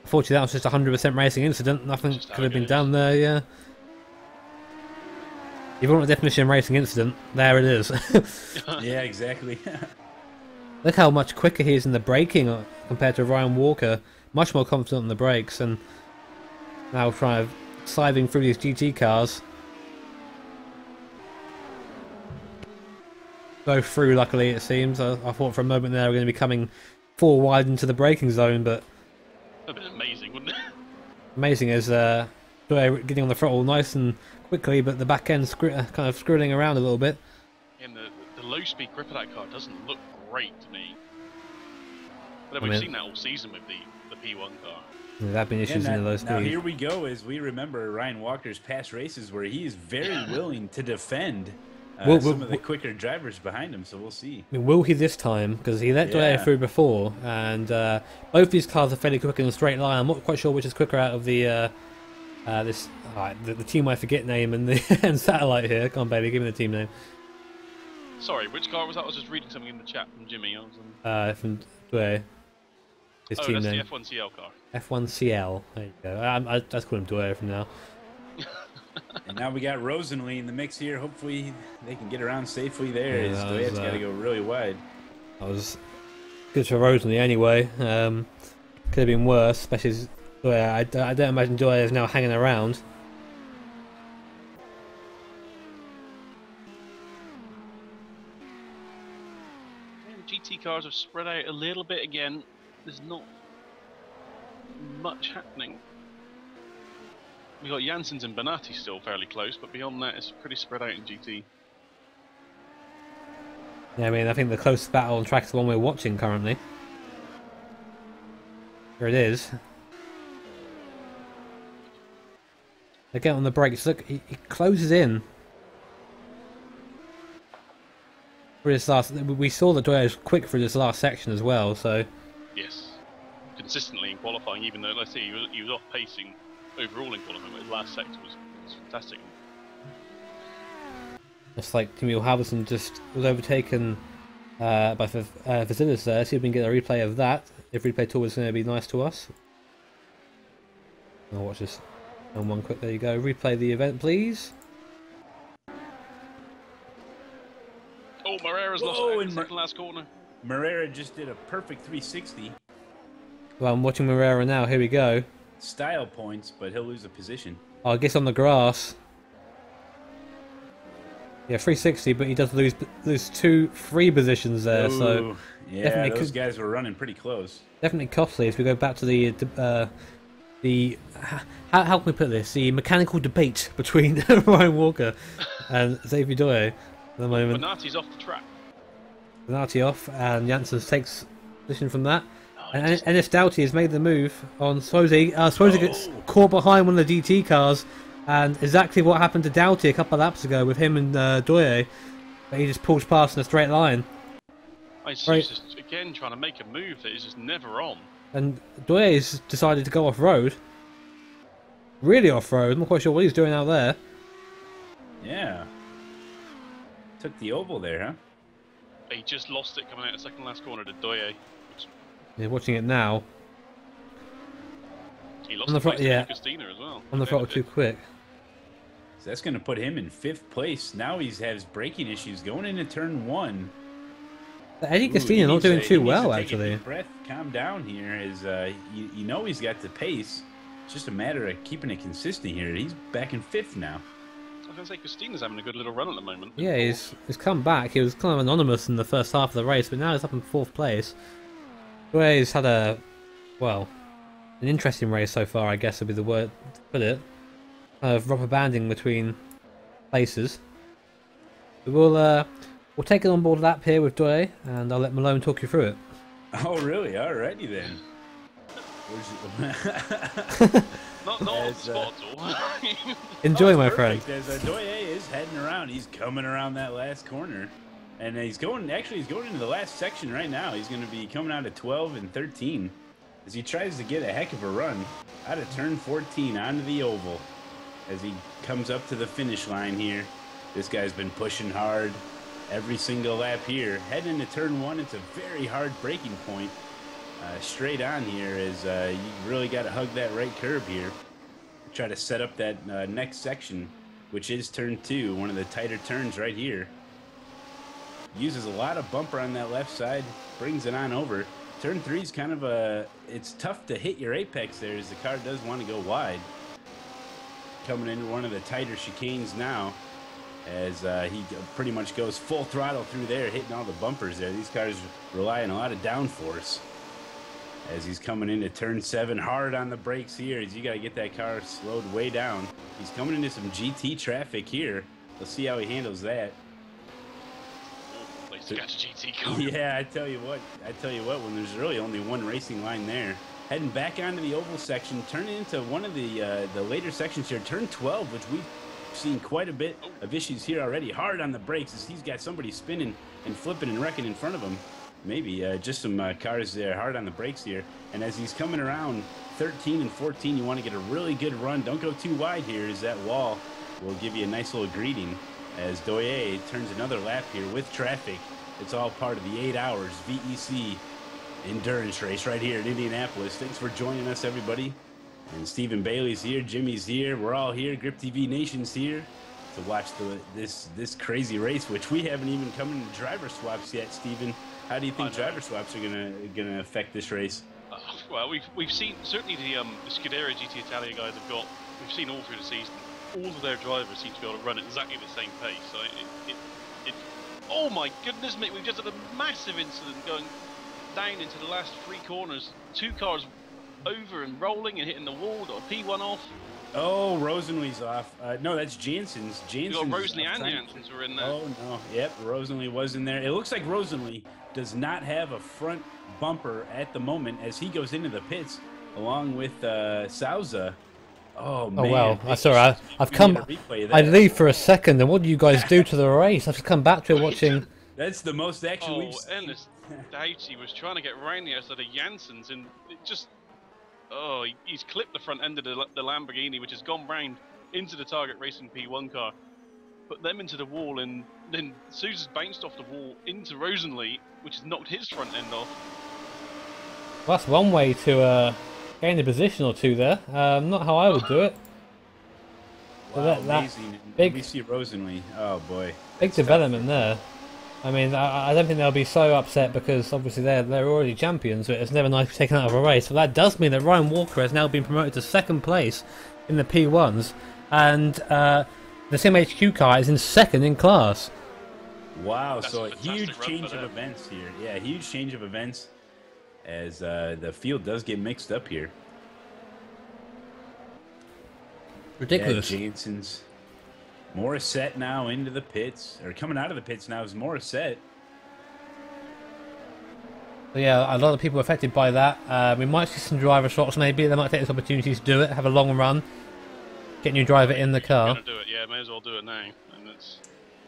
Fortunately, that was just a 100% racing incident. Nothing could have been done there, yeah. If you want a definition of racing incident, there it is. Yeah, exactly. Look how much quicker he is in the braking compared to Ryan Walker. Much more confident on the brakes, and now trying to sliding through these GT cars. Go through, luckily, it seems. I thought for a moment there we were going to be coming 4 wide into the braking zone, but... That would have been amazing, wouldn't it? Amazing is getting on the throttle nice and quickly, but the back end kind of screwing around a little bit. And the low-speed grip of that car doesn't look great to me. But then we've seen that all season with the P1 car. There have been issues in the low speed. Now here we go, as we remember Ryan Walker's past races where he is very willing to defend some of the quicker drivers behind him, so we'll see. I mean, will he this time? Because he let Doyle through before, and both these cars are fairly quick in a straight line. I'm not quite sure which is quicker out of the the team I forget name and the and Satellite here. Come on, baby, give me the team name. Sorry, which car was that? I was just reading something in the chat from Jimmy. I was from Doyle. His team that's name. the F1CL car. F1CL. There you go. I just call him Doyle from now. And now we got Rosenly in the mix here. Hopefully they can get around safely there. Yeah, Doyle's got to go really wide. That was good for Rosenly anyway. Could have been worse, especially as Doyle. I don't imagine Doyle is now hanging around. GT cars have spread out a little bit again. There's not much happening. We've got Janssens and Bonatti still fairly close, but beyond that it's pretty spread out in GT. Yeah, I mean, I think the closest battle on track is the one we're watching currently. Here it is. Again on the brakes, look, he closes in. For this last, we saw that Doyle was quick for this last section as well, so... Yes. Consistently in qualifying, even though, let's see, he was off pacing overall in qualifying, but his last sector was fantastic. It's like Camille Halverson just was overtaken by Vasilis there. See if we can get a replay of that. If replay tool is going to be nice to us. I'll watch this on one quick. There you go. Replay the event, please. Oh, Moreira's lost out in the second last corner. Moreira just did a perfect 360. Well, I'm watching Moreira now. Here we go. Style points, but he'll lose a position. Oh, I guess on the grass. Yeah, 360, but he does lose 2-3 positions there. Ooh, so yeah, definitely those guys were running pretty close. Definitely costly. As we go back to the how can we put this? The mechanical debate between Ryan Walker and Xavier Doye at the moment. Bonatti's off the track. Bonatti off, and Janssens takes position from that. And Ennis Doughty has made the move on Swozy. Swozy gets caught behind one of the DT cars, and exactly what happened to Doughty a couple of laps ago with him and Doye. He just pulls past in a straight line. He's just again trying to make a move that is just never on. And Doye has decided to go off-road. Really off-road. I'm not quite sure what he's doing out there. Yeah. Took the oval there, huh? He just lost it coming out of the second last corner to Doye. Yeah, watching it now. He lost the front, yeah. Christina as well. On the throttle too quick. So that's going to put him in 5th place. Now he has braking issues going into turn 1. Eddie Castina not doing too well, actually. Take a breath, calm down here. As you know he's got the pace. It's just a matter of keeping it consistent here. He's back in 5th now. I was going to say, Christina's having a good little run at the moment. Yeah, he's come back. He was kind of anonymous in the first half of the race, but now he's up in 4th place. He's had an interesting race so far, I guess would be the word to put it. Kind of rubber banding between places. But we'll take it on board lap here with Doye, and I'll let Malone talk you through it. Oh, really? Alrighty then. not on spot. Enjoy, my friend. As Doye is heading around, he's coming around that last corner. And he's going into the last section right now. He's going to be coming out of 12 and 13 as he tries to get a heck of a run out of turn 14 onto the oval as he comes up to the finish line here. This guy's been pushing hard every single lap here. Heading into turn 1, it's a very hard braking point. straight on here is you really got to hug that right curb here. Try to set up that next section, which is turn 2, one of the tighter turns right here. Uses a lot of bumper on that left side, brings it on over. Turn 3 is kind of it's tough to hit your apex there as the car does want to go wide. Coming into one of the tighter chicanes now as he pretty much goes full throttle through there, hitting all the bumpers there. These cars rely on a lot of downforce. As he's coming into turn 7, hard on the brakes here, as you got to get that car slowed way down. He's coming into some GT traffic here. Let's see how he handles that. Place to catch a GT car. Yeah, I tell you what, when there's really only one racing line there. Heading back onto the oval section, turning into one of the later sections here, turn 12, which we've seen quite a bit of issues here already. Hard on the brakes as he's got somebody spinning and flipping and wrecking in front of him. Maybe just some cars there hard on the brakes here. And as he's coming around 13 and 14, you want to get a really good run. Don't go too wide here, as that wall will give you a nice little greeting. As Doye turns another lap here with traffic. It's all part of the 8 hours VEC endurance race right here in Indianapolis. Thanks for joining us, everybody. And Stephen Bailey's here, Jimmy's here, we're all here, GripTV Nation's here to watch this crazy race, which we haven't even come into driver swaps yet, Stephen. How do you think driver swaps are gonna affect this race? Well, we've seen certainly the Scuderia GT Italia guys have got. We've seen all through the season. All of their drivers seem to be able to run at exactly the same pace. So oh my goodness me! We've just had a massive incident going down into the last 3 corners. 2 cars over and rolling and hitting the wall. Got a P1 off. Oh, Rosenlee's off. No, that's Jansen's. You got Rosenlee and Jansen's were in there. Oh no, yep, Rosenlee was in there. It looks like Rosenlee does not have a front bumper at the moment as he goes into the pits along with Souza. Oh man! Oh wow! Sorry, I've come. I leave for a second, and what do you guys do to the race? I've just come back to it watching. That's the most action we've seen. Ennis Daichi was trying to get around the outside of Jansen's, and it just. Oh, he's clipped the front end of the Lamborghini, which has gone round into the Target Racing P1 car, put them into the wall, and then Sousa's bounced off the wall into Rosenlee, which has knocked his front end off. Well, that's one way to gain a position or two there. Not how I would do it. Wow, amazing. Big, we see Rosenlee. Oh boy. Big development there. I mean, I don't think they'll be so upset because obviously they're already champions, but it's never nice to be taken out of a race. But that does mean that Ryan Walker has now been promoted to 2nd place in the P1s, and the CMHQ car is in 2nd in class. Wow, so a huge change of events here. Yeah, huge change of events as the field does get mixed up here. Ridiculous. Yeah, Jansen's. Morissette now into the pits, or coming out of the pits now is Morissette. So yeah, a lot of people affected by that. We might see some driver swaps maybe. They might take this opportunity to do it, have a long run, get a new driver in the car. Gonna do it, yeah, may as well do it now. And it's...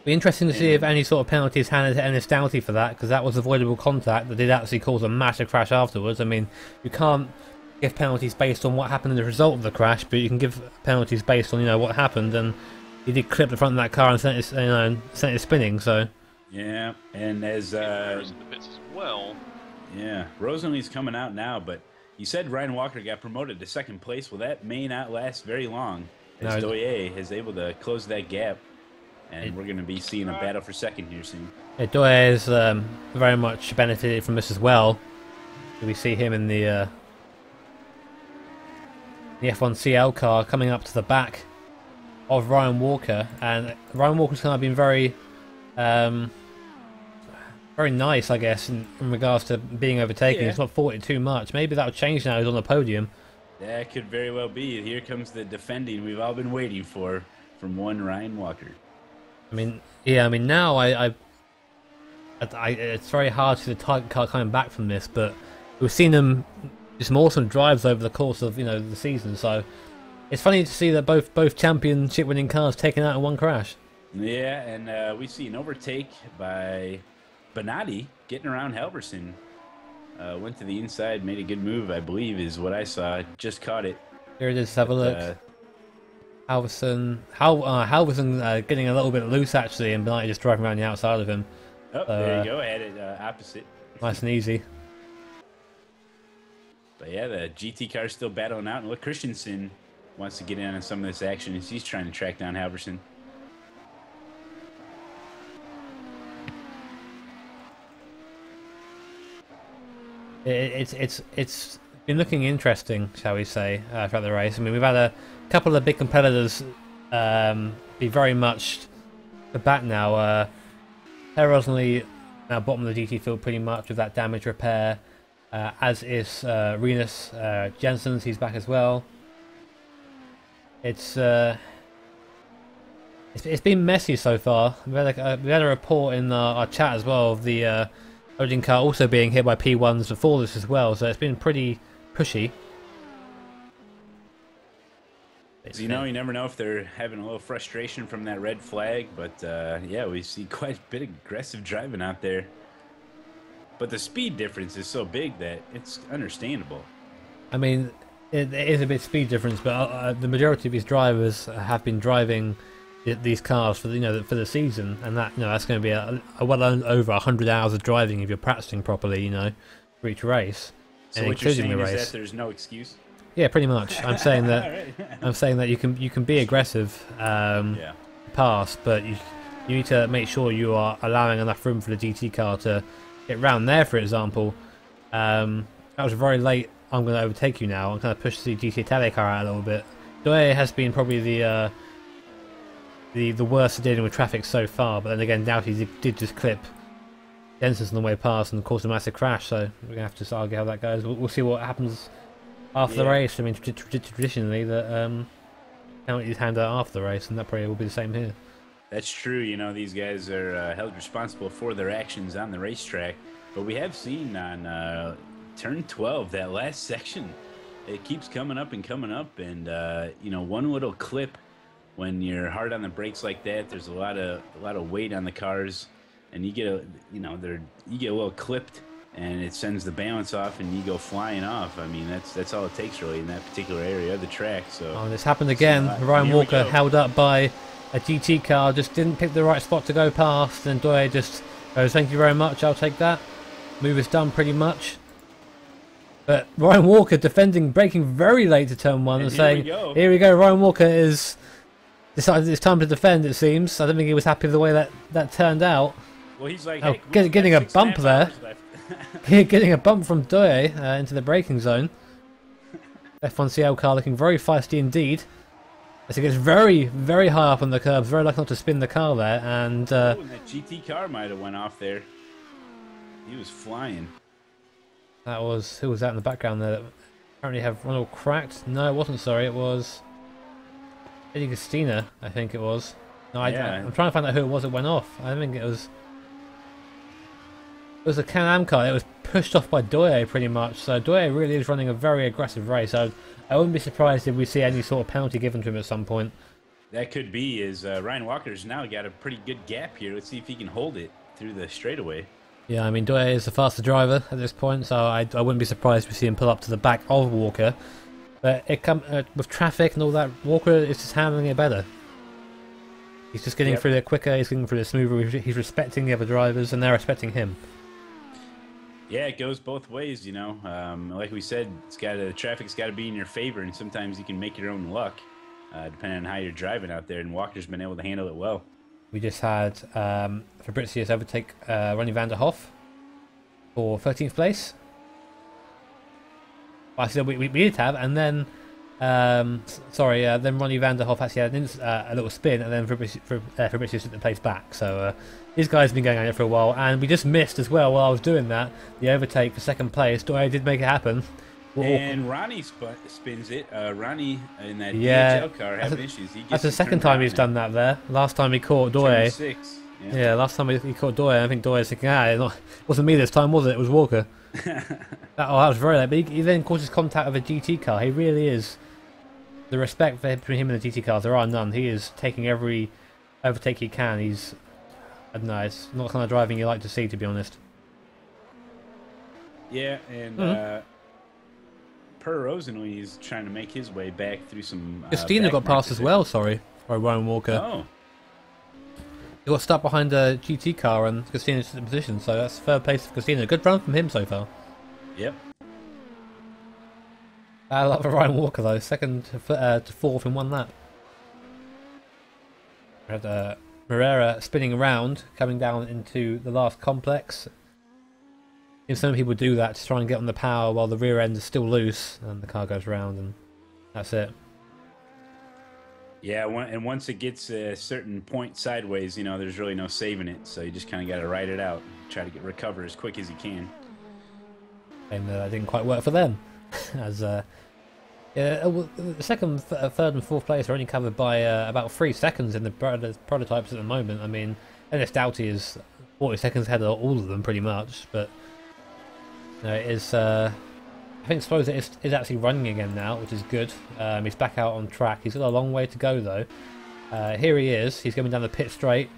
Be interesting to see if any sort of penalty is handed to Ennis Doughty for that, because that was avoidable contact that did actually cause a massive crash afterwards. I mean, you can't give penalties based on what happened in the result of the crash, but you can give penalties based on what happened, and he did clip the front of that car and sent it spinning. So yeah, and as the pits as well. Yeah, Rosenlee's coming out now, but you said Ryan Walker got promoted to 2nd place. Well, that may not last very long as Doye is able to close that gap, and we're going to be seeing a battle for 2nd here soon. Yeah, Doye has very much benefited from this as well. We see him in the F1 CL car coming up to the back of Ryan Walker, and Ryan Walker's kind of been very nice, I guess, in regards to being overtaken. He's not fought it too much. Maybe that'll change now he's on the podium. That could very well be. Here comes the defending we've all been waiting for from one Ryan Walker. I mean, yeah, I mean now it's very hard to see the Target car coming back from this, but we've seen them do some awesome drives over the course of the season, so it's funny to see that both championship winning cars taken out in one crash. Yeah, and we see an overtake by Bonatti getting around Halverson. Went to the inside, made a good move, I believe, is what I saw. Just caught it. Here it is, have a look. Halverson getting a little bit loose actually, and Bonatti just driving around the outside of him. Oh, there you go, had it opposite. Nice and easy. But yeah, the GT car is still battling out, and look, Christensen wants to get in on some of this action as he's trying to track down Halverson. It's been looking interesting, shall we say, throughout the race. I mean, we've had a couple of big competitors be very much the back now. Rosley now bottom of the GT field pretty much with that damage repair, as is Renus Jensen's. He's back as well. It's been messy so far. We had a report in our chat as well of the Odin car also being hit by P1s before this as well, so it's been pretty pushy. So, you know, you never know if they're having a little frustration from that red flag, but yeah, we see quite a bit of aggressive driving out there. But the speed difference is so big that it's understandable. I mean, it is a bit speed difference, but the majority of these drivers have been driving these cars for for the season, and that that's going to be a well over 100 hours of driving if you're practicing properly, for each race. So what you're saying is that there's no excuse? Yeah, pretty much. I'm saying that I'm saying that you can be aggressive past, but you need to make sure you are allowing enough room for the GT car to get round there. For example, that was very late. I'm going to overtake you now. I'm going to push the GT Italia car out a little bit. Doe has been probably the worst at dealing with traffic so far, but then again, Doughty did just clip Jensen's on the way past and caused a massive crash, so we're going to have to argue how that goes. We'll see what happens after the race. I mean, traditionally, that penalties hand out after the race, and that probably will be the same here. That's true. These guys are held responsible for their actions on the racetrack, but we have seen on turn 12, that last section, it keeps coming up, and one little clip. When you're hard on the brakes like that, there's a lot of weight on the cars, and you get you get a little clipped, and it sends the balance off, and you go flying off. I mean, that's all it takes really in that particular area of the track. So this happened again. Ryan Walker held up by a GT car, just didn't pick the right spot to go past, and Doye just goes, "Thank you very much, I'll take that." Move is done pretty much. But Ryan Walker braking very late to turn one and saying, "Here we go." Ryan Walker is decided it's time to defend, it seems. I don't think he was happy with the way that turned out. Well, he's like, getting a bump there. Getting a bump from Doye into the braking zone. F1CL car looking very feisty indeed. As it gets very, very high up on the curbs, very lucky not to spin the car there. And that GT car might have went off there. He was flying. Who was that in the background there? That apparently have Ronald cracked. No, it wasn't. Sorry, it was Eddie Gastina, I think it was. No, I'm trying to find out who it was that went off. I think it was a Can-Am car. It was pushed off by Doye pretty much. So Doye really is running a very aggressive race. I wouldn't be surprised if we see any sort of penalty given to him at some point. That could be. Ryan Walker's now got a pretty good gap here. Let's see if he can hold it through the straightaway. Yeah, I mean, Doye is the faster driver at this point, so I wouldn't be surprised if we see him pull up to the back of Walker. But with traffic and all that, Walker is just handling it better. He's just getting through it quicker, he's getting through it smoother, he's respecting the other drivers, and they're respecting him. Yeah, it goes both ways, Like we said, the traffic's got to be in your favor, and sometimes you can make your own luck, depending on how you're driving out there, and Walker's been able to handle it well. We just had Fabricius overtake Ronnie van der Hoff for 13th place. I said we did have, and then then Ronnie van der Hoff actually had a little spin, and then Fabricius took the place back. So these guys have been going on it for a while, and we just missed as well while I was doing that the overtake for second place. Doye did make it happen. And Ronnie spins it. Ronnie in that DHL car having issues. That's the second time he's done that there. Last time he caught Doye. Yeah, last time he caught Doye, I think Doye's thinking, it wasn't me this time, was it? It was Walker. that was very late. But he then causes contact with a GT car. He really is. The respect between him and the GT cars, there are none. He is taking every overtake he can. He's, I don't know, it's not the kind of driving you like to see, to be honest. Yeah, and Per Rosenly is trying to make his way back through some. Christina got past as well, sorry, by Ryan Walker. Oh. He got stuck behind a GT car and Christina took the position, so that's third place for Christina. Good run from him so far. Yep. I love Ryan Walker though, second to fourth in one lap. We had Morera spinning around, coming down into the last complex. And some people do that to try and get on the power while the rear end is still loose, and the car goes round, and that's it. Yeah, and once it gets a certain point sideways, you know, there's really no saving it. So you just kind of got to ride it out, try to recover as quick as you can. And that didn't quite work for them, as yeah, the second, third, and fourth place are only covered by about 3 seconds in the prototypes at the moment. I mean, NS Doughty is 40 seconds ahead of all of them pretty much, but it is. I think Sposer is actually running again now, which is good. He's back out on track. He's got a long way to go though. Here he is. He's going down the pit straight.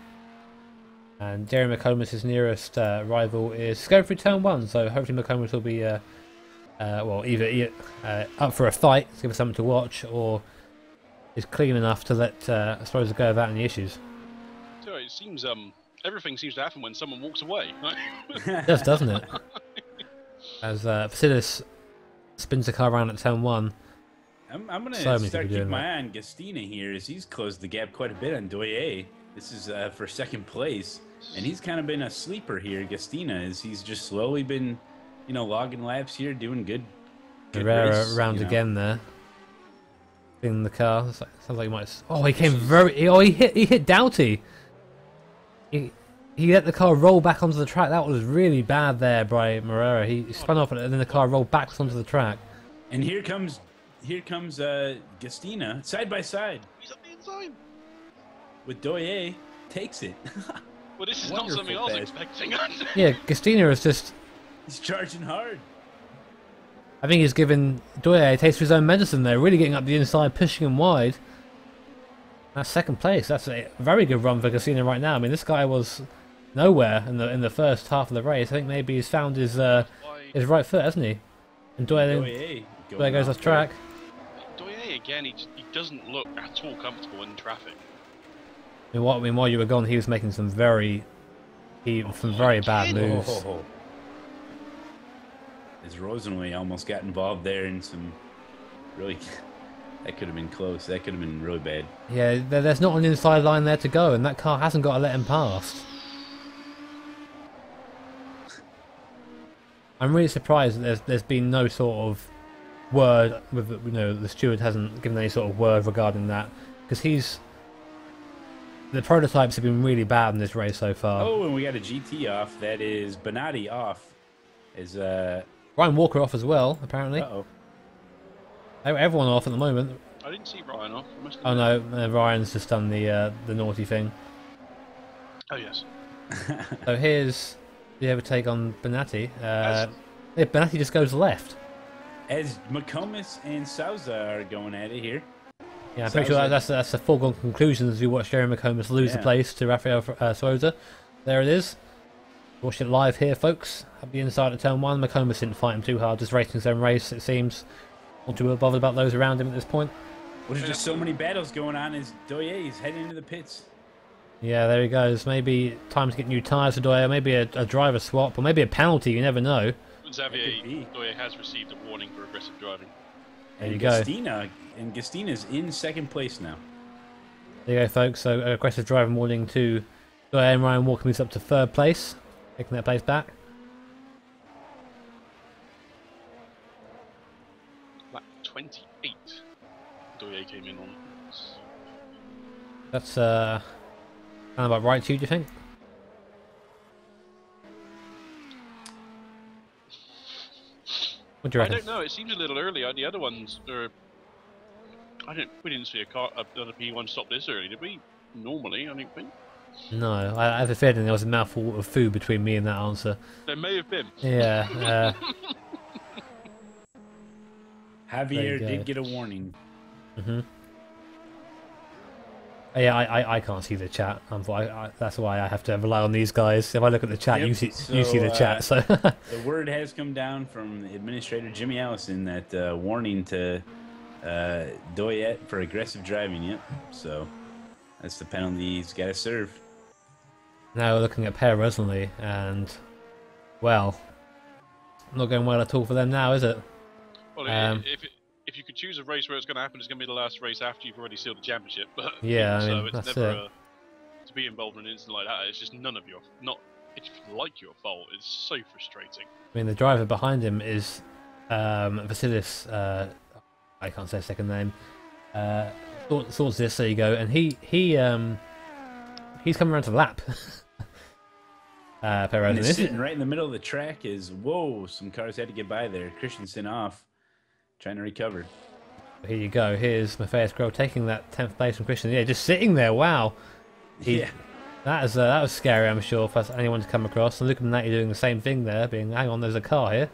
And Jerry McComas' nearest rival is going through turn 1, so hopefully McComas will be well, either up for a fight, to give us something to watch, or is clean enough to let Sposer go without any issues. So it seems everything seems to happen when someone walks away. It does, doesn't it? As Facilis spins the car around at turn 1. I'm going to start keeping my eye on Gastina here, as he's closed the gap quite a bit on Doye. This is for second place, and he's kind of been a sleeper here, Gastina, as he's just slowly been, you know, logging laps here, doing good Herrera round again there. In the car. Sounds like he might... Oh, he came very... Oh, he hit Doughty. He let the car roll back onto the track. That was really bad there by Morera. He spun off and then the car rolled back onto the track. And here comes Gastina side by side. He's up the inside. With Doye, takes it. Well, this is not something I was expecting. Yeah, Gastina is just... He's charging hard. I think he's given Doye a taste of his own medicine there, really getting up the inside, pushing him wide. That's second place. That's a very good run for Gastina right now. I mean, this guy was nowhere in the first half of the race. I think maybe he's found his right foot, hasn't he? And Doye goes off track. Doye again, he doesn't look at all comfortable in traffic. I mean, while you were gone, he was making some very bad moves. As Rosenway almost got involved there in some really... That could have been close. That could have been really bad. Yeah, there's not an inside line there to go, and that car hasn't got to let him past. I'm really surprised that there's been no sort of word with, you know, the steward hasn't given any sort of word regarding that, because the prototypes have been really bad in this race so far. Oh, and we got a GT off. That is Bonatti off. Is Ryan Walker off as well, apparently. Uh-oh. Everyone off at the moment. I didn't see Ryan off. Oh no, Ryan's just done the naughty thing. Oh yes. So here's the overtake on Bonatti. Yeah, Bonatti just goes left. As McComas and Souza are going at it here. Yeah, I'm pretty sure that's a foregone conclusion as we watch Jerry McComas lose the place to Rafael Souza. There it is. Watch it live here, folks. At the inside of turn 1, McComas didn't fight him too hard, just racing his own race, it seems. Not too bothered about those around him at this point. Well, there's just so many battles going on as Doye is heading into the pits. Yeah, there he goes. Maybe time to get new tyres for Doye, maybe a driver swap, or maybe a penalty, you never know. Xavier Doye has received a warning for aggressive driving. There you go. Gastina's in second place now. There you go, folks. So aggressive driving warning to Doye, and Ryan Walker moves up to third place, taking that place back. Lap 28. Doye came in on. That's sound about right to you, do you think? What do you reckon? I don't know. It seems a little early. The other ones are. We didn't see another P1 stop this early, did we? Normally, I don't think. No, I have a feeling there was a mouthful of food between me and that answer. There may have been. Yeah. Javier did get a warning. Mm-hmm. Yeah, I can't see the chat. That's why I have to rely on these guys. If I look at the chat, you see the chat. So the word has come down from Administrator Jimmy Allison that warning to Doyette for aggressive driving. Yep. So that's the penalty he's got to serve. Now we're looking at Per Rosenly, and well, not going well at all for them now, is it? Well, if if you could choose a race where it's going to happen, it's going to be the last race after you've already sealed the championship. But Yeah, I so mean, it's that's never it. to be involved in an incident like that. It's just none of your it's like your fault. It's so frustrating. I mean, the driver behind him is Vasilis. I can't say his second name. Sorts this. There you go. And he's coming around to lap. And it's sitting right in the middle of the track. Whoa! Some cars had to get by there. Christensen off, trying to recover. Here you go. Here's Matthias Grohl taking that 10th place from Christian. Yeah, just sitting there. Wow. Yeah. That was scary, I'm sure, for anyone to come across. And looking at you doing the same thing there, being, hang on, there's a car here.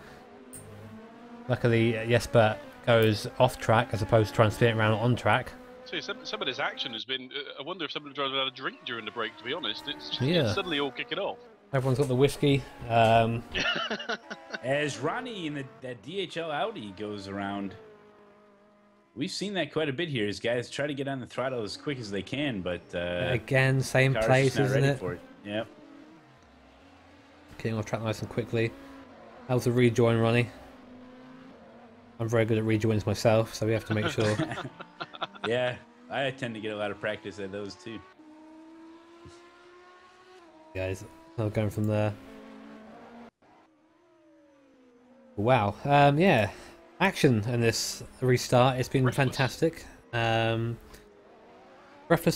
Luckily, Jesper goes off track as opposed to trying to spin it around on track. See, some of this action has been. I wonder if some of the drivers had a drink during the break. To be honest, it's suddenly all kicking off. Everyone's got the whiskey. As Ronnie in that DHL Audi goes around, we've seen that quite a bit here. As guys try to get on the throttle as quick as they can, but again, same place, isn't it? For it? Yep. Getting off track nice and quickly. How's the rejoin, Ronnie? I'm very good at rejoins myself, so we have to make sure. Yeah, I tend to get a lot of practice at those too. Guys, I'm going from there. Wow. Yeah. Action in this restart. It's been fantastic. Breathless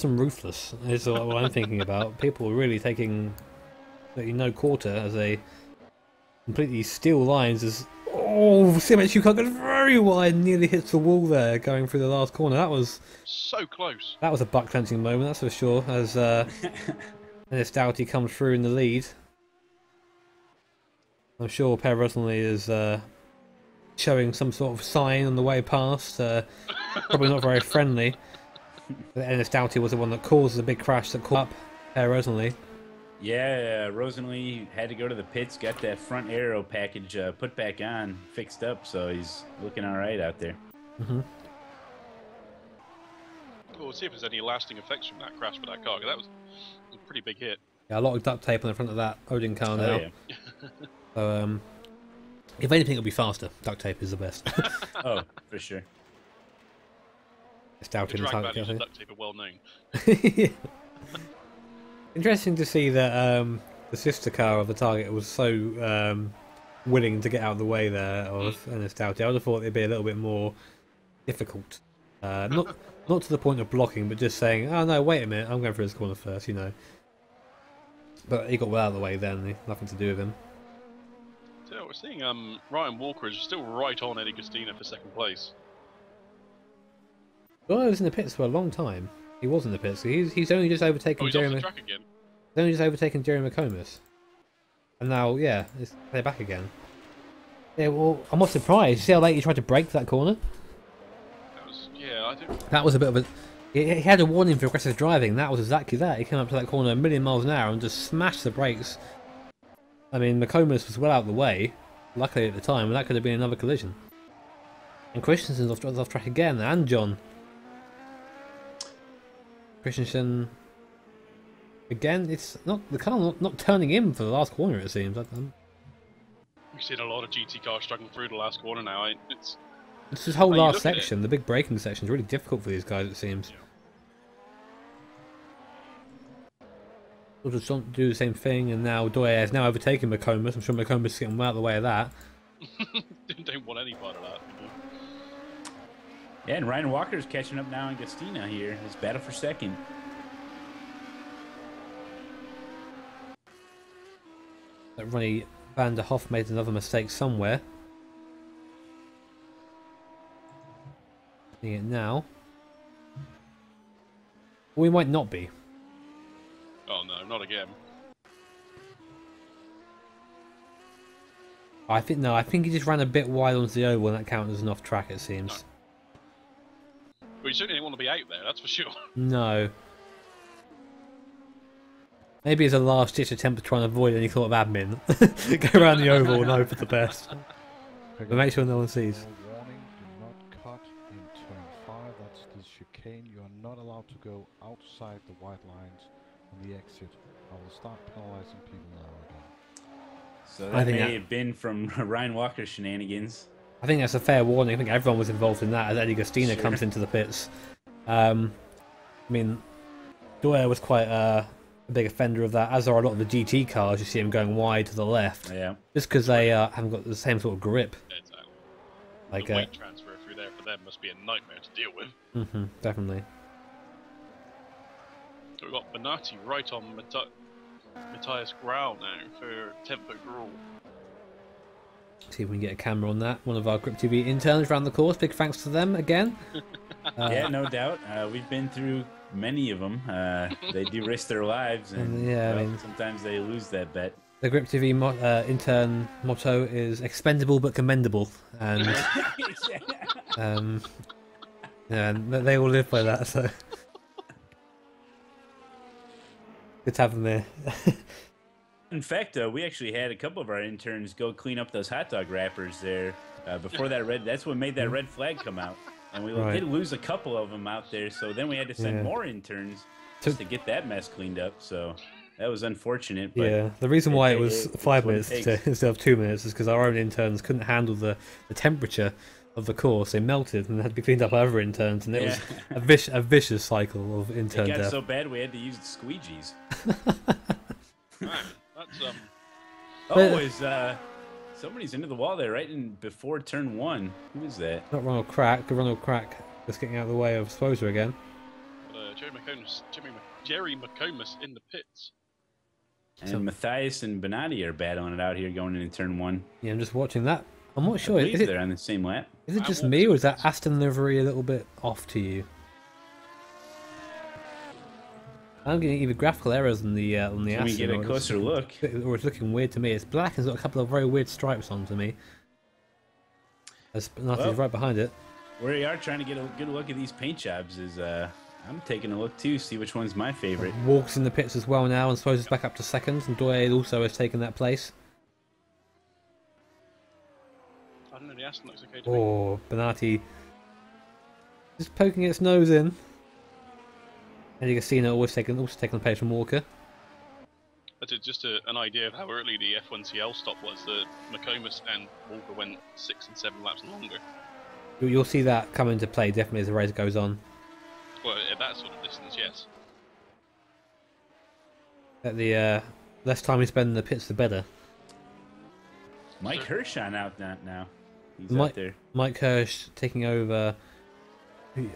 and ruthless is what I'm thinking about. People are really taking quarter as they completely steal lines. As Simic car goes very wide, nearly hits the wall there, going through the last corner. That was so close. That was a buck clenching moment, that's for sure. As Dennis Doughty comes through in the lead. I'm sure Per Rosenly is showing some sort of sign on the way past. Probably not very friendly. Dennis Doughty was the one that caused the big crash that caught up Per Rosenly. Yeah, Rosenly had to go to the pits, got that front aero package put back on, fixed up, so he's looking all right out there. Mm-hmm. We'll see if there's any lasting effects from that crash for that car. That was a pretty big hit. Yeah, a lot of duct tape on the front of that Odin car now. Oh, yeah. So, if anything, it'll be faster. Duct tape is the best. Oh, for sure. It's doubting the drag values of duct tape are well known. Yeah. Interesting to see that the sister car of the Target was so willing to get out of the way there of Ernest Doughty. I would have thought it'd be a little bit more difficult. Not to the point of blocking, but just saying, oh no, wait a minute, I'm going for this corner first, you know. But he got well out of the way then, nothing to do with him. So we're seeing Ryan Walker is still right on Eddie Gustina for second place. Well, he was in the pits for a long time. He was in the pits. He's only just overtaken Jeremy. Off the track again. He's only just overtaken Jeremy McComas. And now, yeah, they're back again. Yeah, well, I'm not surprised. See how late he tried to brake that corner? I think that was a bit of a... He had a warning for aggressive driving. That was exactly that. He came up to that corner a million miles an hour and just smashed the brakes. I mean, McComas was well out of the way, luckily at the time, and that could have been another collision. And Christensen's off track again, and John. Christensen... Again, it's not the car not turning in for the last corner, it seems. We've seen a lot of GT cars struggling through the last corner now. It's this whole last section, the big braking section, is really difficult for these guys, it seems. Yeah. We'll just do the same thing, and now Doyer has now overtaken McComas. I'm sure McComas is getting well out of the way of that. Don't want any part of that. You know? Yeah, and Ryan Walker's catching up now in Gustina here. His battle for second. That Ronnie van der Hoff made another mistake somewhere. Seeing it now. We might not be. Oh no, not again. I think he just ran a bit wide onto the oval and that counted as an off track, it seems. No. Well, you certainly didn't want to be out there, that's for sure. No. Maybe it's a last ditch attempt to try and avoid any sort of admin. Go around the oval and hope for the best. But make sure no one sees. Warning, do not cut in turn 5, that's the chicane. You are not allowed to go outside the white lines on the exit. I will start penalizing people now again. So that may have been from Ryan Walker's shenanigans. I think that's a fair warning. I think everyone was involved in that as Eddie Gustina comes into the pits. I mean, Doyle was quite a big offender of that, as are a lot of the GT cars. You see him going wide to the left, just because they haven't got the same sort of grip. Exactly. Like the weight transfer through there for them must be a nightmare to deal with. Definitely. So we've got Benatti right on Matthias Grau now for Tempo Grau. See if we can get a camera on that. One of our GripTV interns around the course. Big thanks to them again. Yeah, no doubt. We've been through many of them. They do risk their lives, and yeah, well, sometimes they lose that bet. The GripTV intern motto is expendable but commendable, and yeah, they all live by that. So good to have them there. In fact, we actually had a couple of our interns go clean up those hot dog wrappers there before that red. That's what made that red flag come out, and we did lose a couple of them out there. So then we had to send more interns just to get that mess cleaned up. So that was unfortunate. But yeah, the reason why it was 5 minutes instead of 2 minutes is because our own interns couldn't handle the temperature of the course. They melted and had to be cleaned up by other interns, and it was a vicious cycle of intern death. It got death. so bad we had to use squeegees. That's somebody's into the wall there, right in before turn 1. Who is that? Not Ronald Crack. Ronald Crack just getting out of the way of Sposer again. Jerry McComas in the pits. And Matthias and Benatti are battling it out here going into turn 1. Yeah, I'm just watching that. I'm not sure. I believe they're on the same lap. Is it just me, or is that Aston livery a little bit off to you? I'm getting either graphical errors on the Aston. Can we get a closer look? Or it's looking weird to me. It's black and it's got a couple of very weird stripes on to me. As Benatti's right behind it. We are trying to get a good look at these paint jobs. I'm taking a look too, see which one's my favorite. Walks in the pits as well now, and Sposer's back up to second, and Doyle also has taken that place. I don't know, the Aston looks okay to me. Oh, Benatti just poking its nose in. And you can see also taking the place from Walker. That's just an idea of how early the F1CL stop was. McComas and Walker went 6 and 7 laps longer. You'll see that come into play definitely as the race goes on. Well, at that sort of distance, yes. At the less time we spend in the pits, the better. Mike Hirschon out now. He's out there. Mike Hirsch taking over,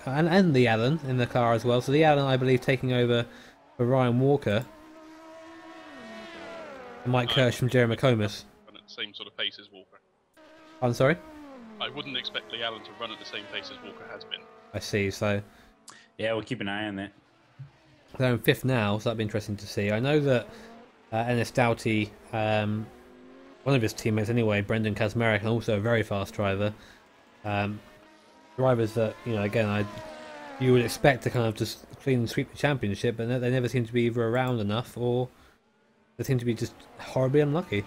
and the Allen in the car as well. So the Allen, I believe, taking over for Ryan Walker. And Mike Hirsch from Jerry McComas. Run at the same sort of pace as Walker. I'm sorry? I wouldn't expect Lee Allen to run at the same pace as Walker has been. I see, so... Yeah, we'll keep an eye on that. They're in 5th now, so that'd be interesting to see. I know that Ennis Doughty, one of his teammates anyway, Brendan Kazmarek, and also a very fast driver. Drivers that, again, you would expect to kind of just clean and sweep the championship, but they never seem to be either around enough, or they seem to be just horribly unlucky.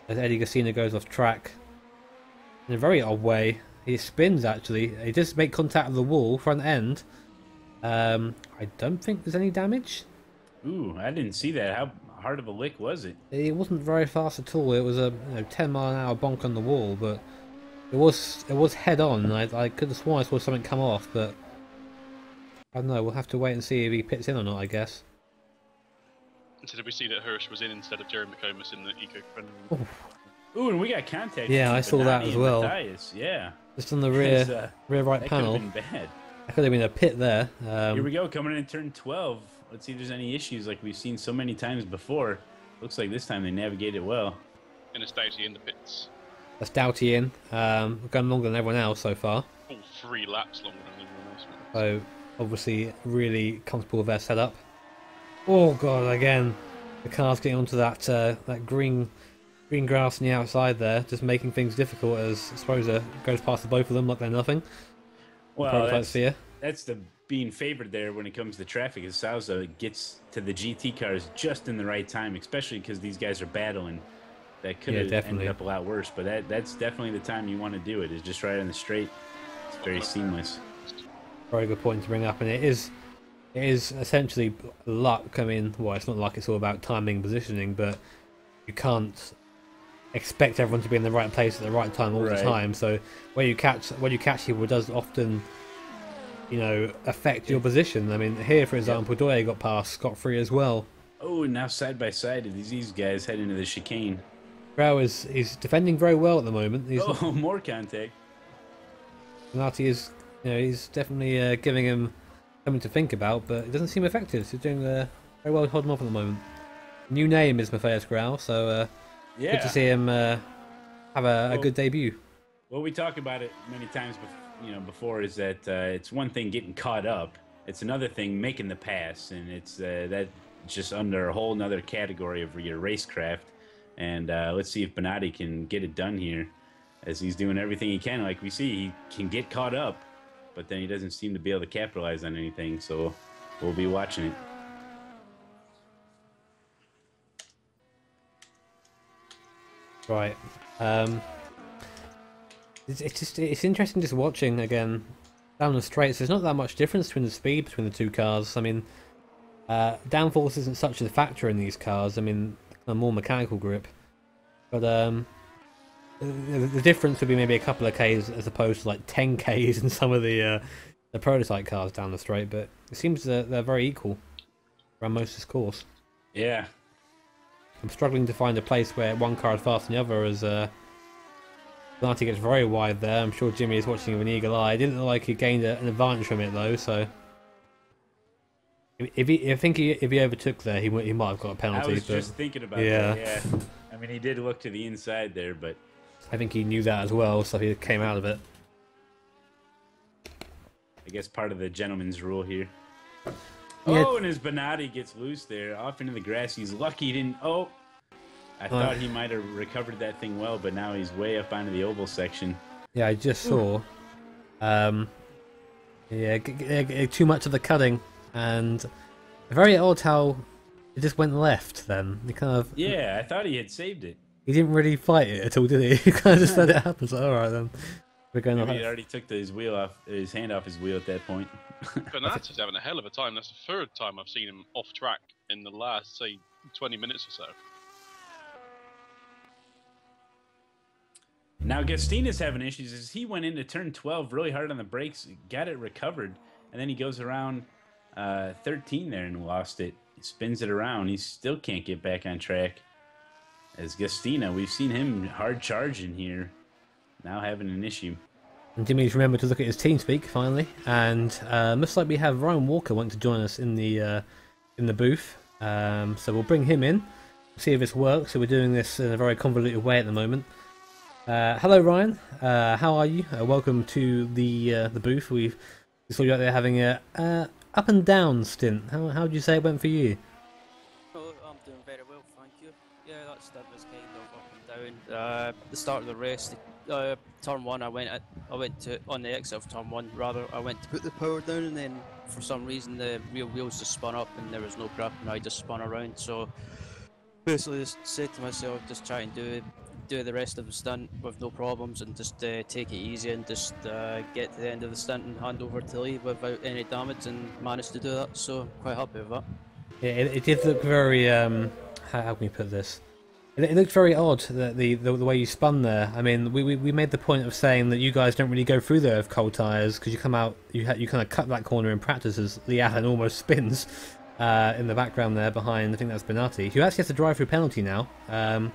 As Eddie Gustina goes off track in a very odd way. He spins, actually. He does make contact with the wall, front end. I don't think there's any damage. Ooh, I didn't see that. How hard of a lick was it? It wasn't very fast at all. It was a 10-mile-an-hour bonk on the wall, but it was head on. I could have sworn I saw something come off, but I don't know. We'll have to wait and see if he pits in or not, I guess. So did we see that Hirsch was in instead of Jerry McComas in the eco-friendly? Ooh, and we got contact. Yeah, I saw that as well. Matthias. Yeah, just on the rear right panel. That could have been bad. That could have been a pit there. Here we go, coming in turn 12. Let's see if there's any issues like we've seen so many times before. Looks like this time they navigated well. And it's Doughty in the pits. That's Doughty in. Gone longer than everyone else so far. All 3 laps longer than everyone else. So, obviously, really comfortable with their setup. Oh god, again, the car's getting onto that green grass on the outside there, just making things difficult as Sposer goes past the both of them like they're nothing. Well, that's the being favored there when it comes to traffic. As Sousa gets to the GT cars just in the right time, especially because these guys are battling. That could have ended up a lot worse, but that's definitely the time you want to do it, is just right on the straight. It's very seamless. Very good point to bring up, and it is essentially luck. I mean, well, it's not like it's all about timing and positioning, but you can't expect everyone to be in the right place at the right time all the time. So when you catch people does often, you know, affect your position. I mean, here for example, Doye got past scot-free as well. Oh, and now side by side, these guys head into the chicane. Grau is defending very well at the moment. He's more contact. Bernardi is, you know, he's definitely giving him something to think about, but it doesn't seem effective. He's doing very well holding off at the moment. New name is Matthias Grau, so good to see him have a good debut. Well, we talk about it many times, before is that it's one thing getting caught up, it's another thing making the pass, and it's that just under a whole nother category of your racecraft. And let's see if Bernardi can get it done here, as he's doing everything he can. Like we see, he can get caught up, but then he doesn't seem to be able to capitalize on anything. So we'll be watching it. Right. It's interesting just watching again down the straights. There's not that much difference between the speed between the two cars. I mean, downforce isn't such a factor in these cars. I mean, a more mechanical grip, but the difference would be maybe a couple of Ks as opposed to like 10 Ks in some of the prototype cars down the straight. But it seems that they're very equal around most of this course. Yeah. I'm struggling to find a place where one car is faster than the other, as Bernardi gets very wide there. I'm sure Jimmy is watching with an eagle eye. It didn't look like he gained an advantage from it though, so if he overtook there, he might have got a penalty. I was just thinking about that. Yeah, I mean, he did look to the inside there, but I think he knew that as well, so he came out of it. I guess part of the gentleman's rule here. Yeah. Oh, and as Bernardi gets loose there, off into the grass. He's lucky he didn't. Oh, I thought he might have recovered that thing well, but now he's way up onto the oval section. Yeah, I just saw. Too much of the cutting, and very odd how it just went left. Then he kind of. Yeah, I thought he had saved it. He didn't really fight it at all, did he? He kind of just let it happen. So all right then. We're going. Maybe he already took his hand off his wheel at that point. Bernardi's having a hell of a time. That's the third time I've seen him off track in the last, say, 20 minutes or so. Now Gastina's having issues as he went into turn 12 really hard on the brakes, got it recovered, and then he goes around 13 there and lost it. He spins it around. He still can't get back on track. As Gastina, we've seen him hard charging here, now having an issue. And Jimmy's remembered to look at his team speak finally, and looks like we have Ryan Walker want to join us in the booth. So we'll bring him in, see if this works. So we're doing this in a very convoluted way at the moment. Hello, Ryan. How are you? Welcome to the booth. We saw you out there having a up and down stint. How would you say it went for you? Oh, I'm doing very well, thank you. Yeah, that stint was kind of up and down. The start of the race. Turn 1, I went to on the exit of turn 1. Rather, I went to put the power down, and then for some reason the rear wheels just spun up, and there was no grip, and I just spun around. So basically, just said to myself, just try and do the rest of the stunt with no problems, and just take it easy, and just get to the end of the stunt and hand over to Lee without any damage, and managed to do that. So quite happy with that. Yeah, it did look very how can we put this? It looked very odd that the way you spun there. I mean, we made the point of saying that you guys don't really go through there with cold tyres, because you come out, you kind of cut that corner in practice as Lee Allen almost spins in the background there behind. I think that's Bernardi, who actually has to drive through penalty now. I'm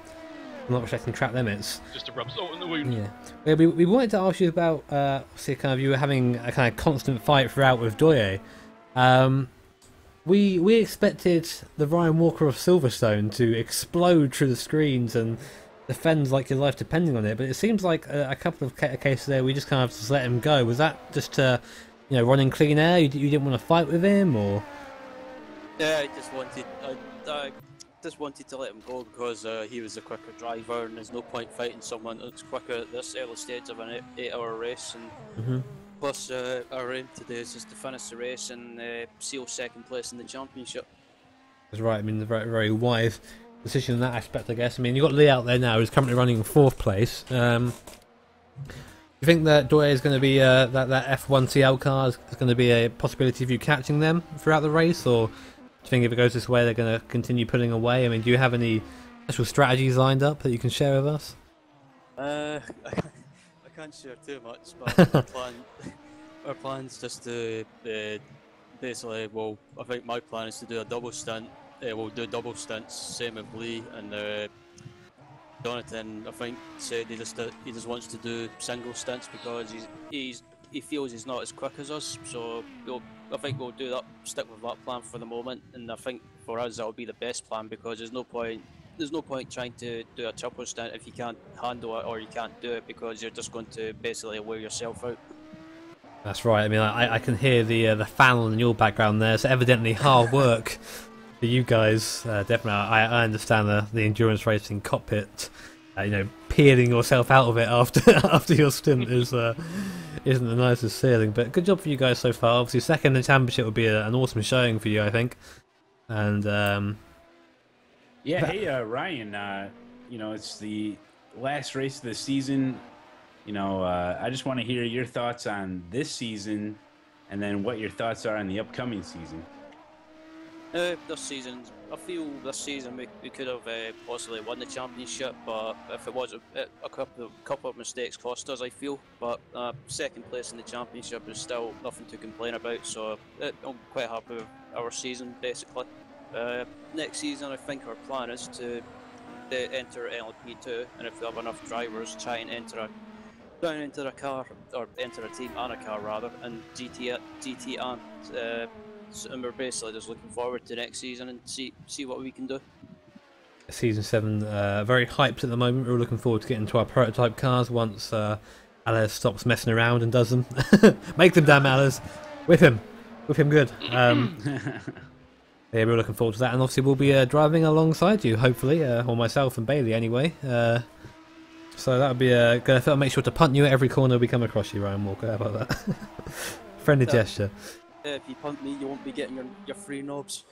not respecting track limits. Just to rub salt in the wound. Yeah. We wanted to ask you about see, kind of you were having a kind of constant fight throughout with Doye. We expected the Ryan Walker of Silverstone to explode through the screens and defend like your life depending on it, but it seems like a couple of cases there we just kind of just let him go. Was that just running clean air? You didn't want to fight with him, or? Yeah, I just wanted to let him go because he was a quicker driver, and there's no point fighting someone that's quicker at this early stage of an 8-hour race. And plus, our aim today is just to finish the race and seal second place in the championship. That's right. I mean, the very, very wise decision in that aspect, I guess. I mean, you've got Lee out there now, who's currently running in 4th place. You think that Doye is going to be that F1 CL car is going to be a possibility of you catching them throughout the race, or do you think if it goes this way they're going to continue pulling away? I mean, do you have any special strategies lined up that you can share with us? I can't share too much, but our plan's just to basically, well, I think my plan is to do a double stunt. We'll do double stunts, same with Lee and Jonathan. I think said he just wants to do single stunts because he feels he's not as quick as us. So I think we'll do that, stick with that plan for the moment, and I think for us that'll be the best plan because there's no point trying to do a triple stunt if you can't handle it or you can't do it because you're just going to basically wear yourself out. That's right. I mean, I can hear the fan in your background there. So evidently hard work for you guys. Definitely, I understand the endurance racing cockpit. Peeling yourself out of it after your stint isn't the nicest feeling. But good job for you guys so far. Obviously, second in the championship would be an awesome showing for you, I think. And yeah, hey Ryan. It's the last race of the season. I just want to hear your thoughts on this season, and then what your thoughts are on the upcoming season. This season, I feel this season we could have possibly won the championship, but if it was a couple of mistakes cost us, I feel. But second place in the championship is still nothing to complain about, so I'm quite happy with our season basically. Next season, I think our plan is to enter LP2, and if we have enough drivers, try and enter a car, or enter a team and a car rather, and GT and we're basically just looking forward to next season and see what we can do. Season 7, very hyped at the moment. We're looking forward to getting to our prototype cars once Alice stops messing around and does them. Make them, damn Alice. Whip him good. Yeah, we're looking forward to that, and obviously we'll be driving alongside you, hopefully, or myself and Bailey anyway. So that'll be good. I'll make sure to punt you at every corner we come across you, Ryan Walker. How about that? Friendly gesture. If you punt me, you won't be getting your free knobs.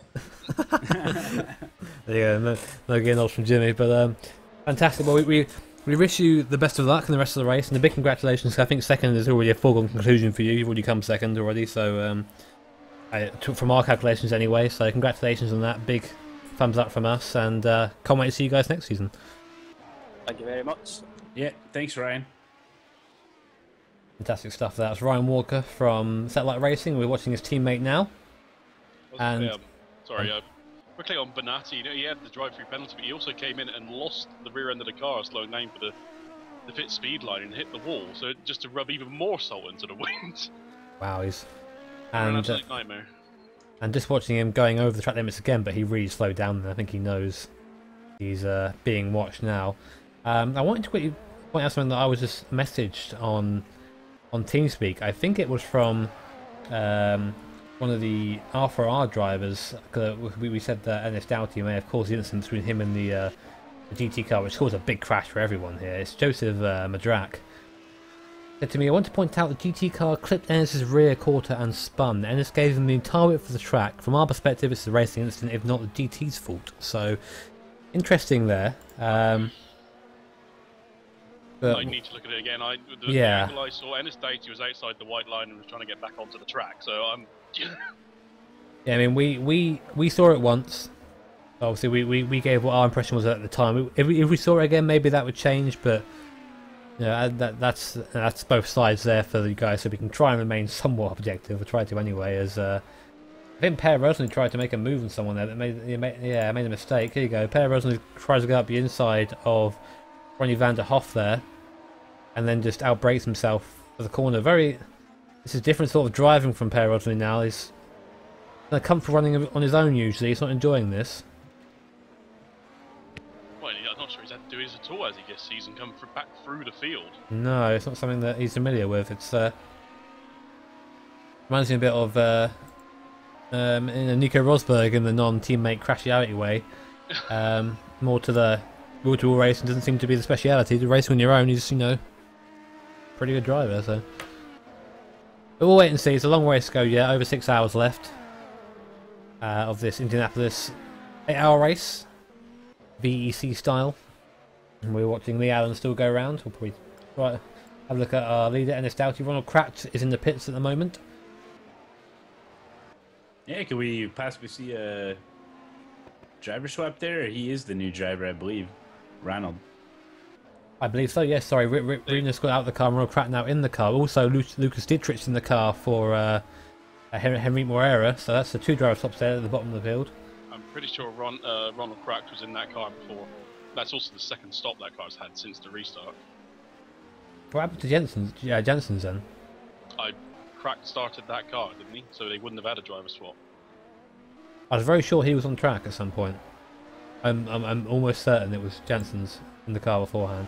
There you go. No getting knobs from Jimmy, but fantastic. Well, we wish you the best of luck in the rest of the race, and a big congratulations. I think second is already a foregone conclusion for you. You've already come second already, so from our calculations anyway. So congratulations on that. Big thumbs up from us, and can't wait to see you guys next season. Thank you very much. Yeah, thanks, Ryan. Fantastic stuff. That's Ryan Walker from Satellite Racing. We're watching his teammate now. Quickly on Bonatti, he had the drive-through penalty, but he also came in and lost the rear end of the car, slowing down for the pit speed line and hit the wall. So just to rub even more salt into the wind. Wow, an absolute nightmare. And just watching him going over the track limits again, but he really slowed down. And I think he knows he's being watched now. I wanted to quickly point out something that I was just messaged on TeamSpeak. I think it was from one of the R4R drivers. We said that Ennis Doughty may have caused the incident between him and the GT car, which caused a big crash for everyone here. It's Joseph Madrak. Said to me, I want to point out the GT car clipped Ennis's rear quarter and spun. Ennis gave him the entire width of the track. From our perspective, it's the racing incident, if not the GT's fault. So, interesting there. I need to look at it again. The angle I saw, Ennis Doughty was outside the white line and was trying to get back onto the track. So I'm. Yeah, I mean, we saw it once. Obviously, we gave what our impression was at the time. If we saw it again, maybe that would change. But that's both sides there for you guys, so we can try and remain somewhat objective. We'll try to anyway. As I think Per Rosenly tried to make a move on someone there that made a mistake. Here you go. Per Rosenly tries to go up the inside of Ronnie van der Hoff there, and then just outbrakes himself for the corner. This is a different sort of driving from Per Rosenly now. He's comfortable running on his own usually. He's not enjoying this. Well, I'm not sure he's had to do this at all as he gets season come back through the field. No, it's not something that he's familiar with. It's reminds me a bit of Nico Rosberg in the non-teammate crashiality way. More to the wall-to-wall racing doesn't seem to be the speciality. The racing on your own is, pretty good driver. So, but we'll wait and see. It's a long race to go yet. Over 6 hours left of this Indianapolis 8-hour race, VEC style. And we're watching Lee Allen still go around. We'll probably have a look at our leader, Ennis Doughty. Ronald Kratz is in the pits at the moment. Yeah, can we possibly see a driver swap there? Or he is the new driver, I believe. Ronald. I believe so, yes. Sorry, Renus got out of the car and Ronald Pratt now in the car. Also, Lucas Dietrich's in the car for Henry Moreira, so that's the 2 driver swaps there at the bottom of the field. I'm pretty sure Ronald Cracked was in that car before. That's also the second stop that car's had since the restart. What happened to Jensen's then? Cracked started that car, didn't he? So they wouldn't have had a driver swap. I was very sure he was on track at some point. I'm almost certain it was Jensen's in the car beforehand.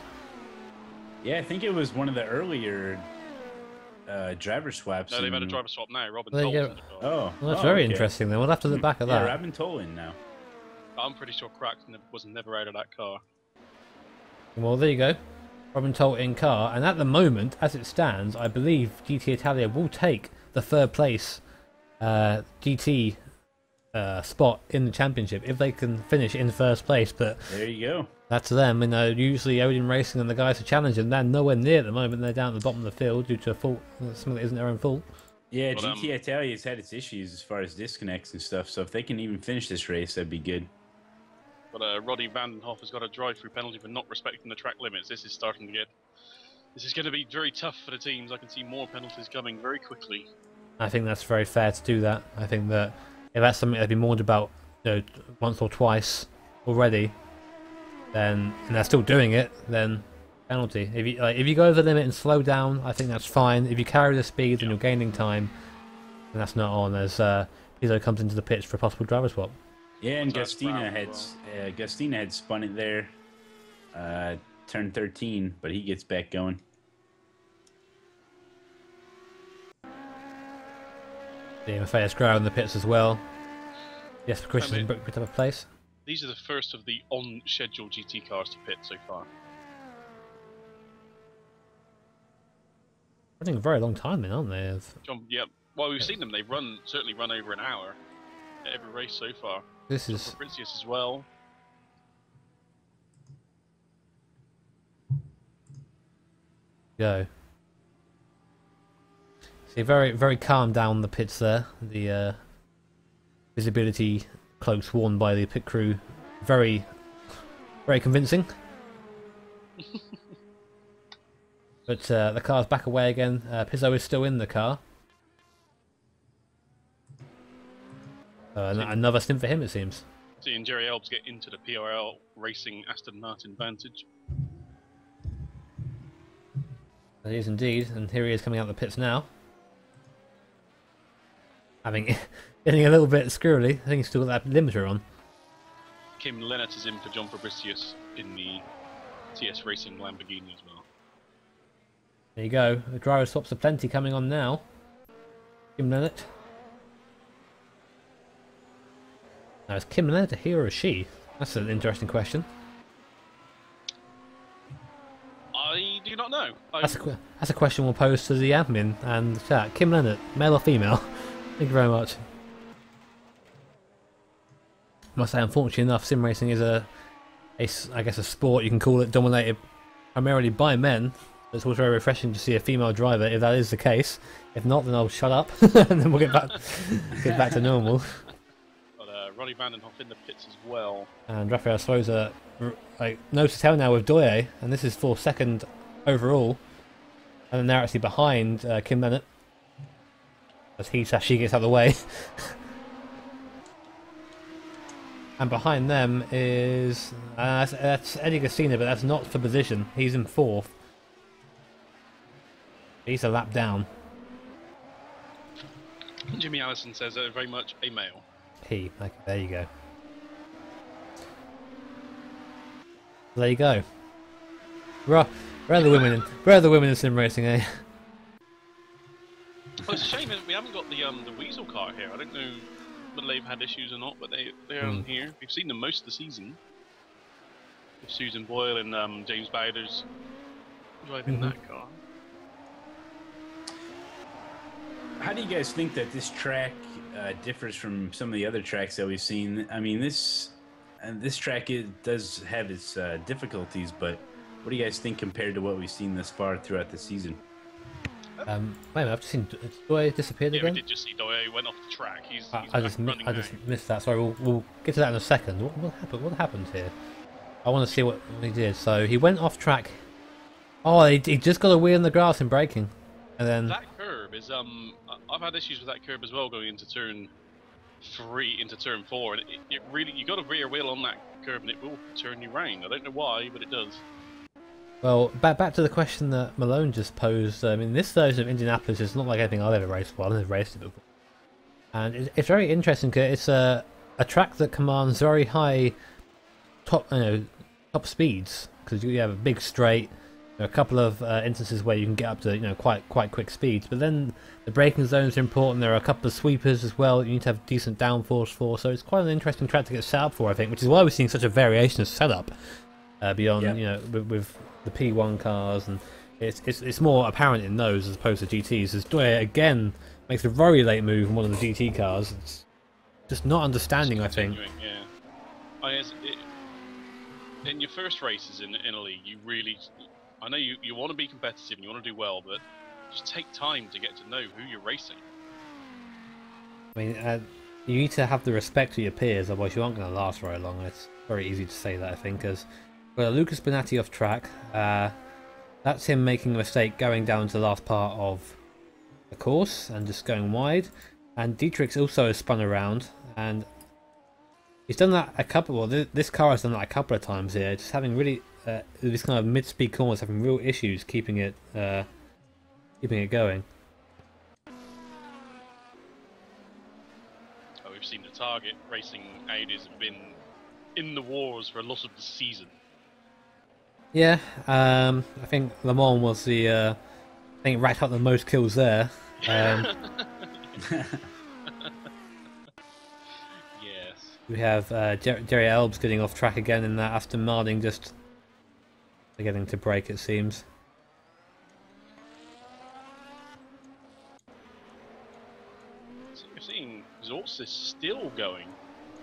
Yeah, I think it was one of the earlier driver swaps. No, they've had a driver swap now. Robin There you Toll's go. in the car. Oh, Well, that's very okay. interesting then. We'll have to look back at Yeah, that. Robin Tolan now. I'm pretty sure Cracked was never out of that car. Well, there you go. Robin Tolt in car, and at the moment, as it stands, I believe GT Italia will take the 3rd place GT spot in the championship if they can finish in 1st place. But There you go. that's them. You know, usually Odin Racing and the guys who challenge them, they're nowhere near at the moment. They're down at the bottom of the field due to a fault, something that isn't their own fault. Yeah, But, GT Italia has had its issues as far as disconnects and stuff, so if they can even finish this race, that'd be good. But Roddy Vandenhoff has got a drive-through penalty for not respecting the track limits. This is starting to get... This is going to be very tough for the teams. I can see more penalties coming very quickly. I think that's very fair to do that. I think that if that's something they've been warned about, you know, once or twice already, then and they're still doing it, then penalty. If you go over the limit and slow down, I think that's fine. If you carry the speed and you're gaining time, then that's not on. As Pizzo comes into the pitch for a possible driver swap. Yeah, and That's Gustina Brown Gustina had spun it there, turn 13, but he gets back going. Yeah, Matthias Grau in the pits as well. Yes, Christian picked up a place. These are the first of the on-schedule GT cars to pit so far. Running a very long time then, aren't they? John, yeah. Well, we've seen them. They've certainly run over an hour at every race so far. This is Fabricius as well. go. See, very, very calm down the pits there. The visibility cloaks worn by the pit crew, very, very convincing. But the car's back away again. Pizzo is still in the car. Another stint for him, it seems. Seeing Jerry Elbs get into the PRL Racing Aston Martin Vantage. It is indeed, and here he is coming out of the pits now. Getting a little bit squirrely. I think he's still got that limiter on. Kim Lennart is in for John Fabricius in the TS Racing Lamborghini as well. There you go. The driver swaps are plenty coming on now. Kim Lennart. Now, is Kim Lennart a he or a she? That's an interesting question. I do not know. That's a question we'll pose to the admin and the chat. Kim Lennart, male or female? Thank you very much. I must say, unfortunately enough, sim racing is I guess a sport, you can call it, dominated primarily by men. It's also very refreshing to see a female driver, if that is the case. If not, then I'll shut up, and then we'll get back to normal. But Ronnie Vandenhoff in the pits as well. And Rafael Sloza, nose to tail now with Doye, and this is for 2nd overall. And then they're actually behind Kim Lennart, as she gets out of the way. And behind them is that's Eddie Gustina, but that's not for position. He's in 4th. He's a lap down. Jimmy Allison says very much a male. Okay, there you go. There you go. Where are the women in sim racing, eh? Well, it's a shame that we haven't got the Weasel car here. I don't know whether they've had issues or not, but they're on here. We've seen them most of the season. With Susan Boyle and James Bowders driving that car. How do you guys think that this track differs from some of the other tracks that we've seen? I mean, this track does have its difficulties, but what do you guys think compared to what we've seen thus far throughout the season? Wait a minute, I've just seen Doyle disappeared Yeah, we again. did just see Doye went off the track. He's I back just running I now. just missed that. Sorry, we'll get to that in a second. What happened? What happened here? I want to see what he did. So he went off track. Oh, he just got a wheel in the grass in braking, and then That curb is I've had issues with that curb as well going into turn 3 into turn 4, and it really, you got a rear wheel on that curb and it will turn you round. I don't know why, but it does. well, back to the question that Malone just posed. I mean, this version of Indianapolis is not like anything I've ever raced before. I've never raced it before, and it's very interesting because it's a track that commands very high top speeds, because you have a big straight. There are a couple of instances where you can get up to quite quick speeds, but then the braking zones are important. There are a couple of sweepers as well that you need to have decent downforce for, so it's quite an interesting track to get set up for, I think, which is why we're seeing such a variation of setup beyond with the P1 cars, and it's more apparent in those as opposed to GTs. As Doyle again makes a very late move in one of the GT cars. It's just not understanding, I think. Yeah. In your first races in a league, you really, I know you want to be competitive and you want to do well, but just take time to get to know who you're racing. I mean, you need to have the respect for your peers, otherwise you aren't going to last very long. It's very easy to say that, I think, because Lucas Bonatti off track. That's him making a mistake going down to the last part of the course and just going wide. And Dietrich's also has spun around, and he's done that a couple. Well, this car has done that a couple of times here. Just having really this kind of mid-speed corners, having real issues keeping it going. Oh, we've seen the Target racing Audis have been in the wars for a lot of the season. Yeah, I think Le Mans was the I think it racked up the most kills there. Yes. We have Jerry Elbs getting off track again in that Aston Martin, just getting to break, it seems. So we're seeing Zortsis still going.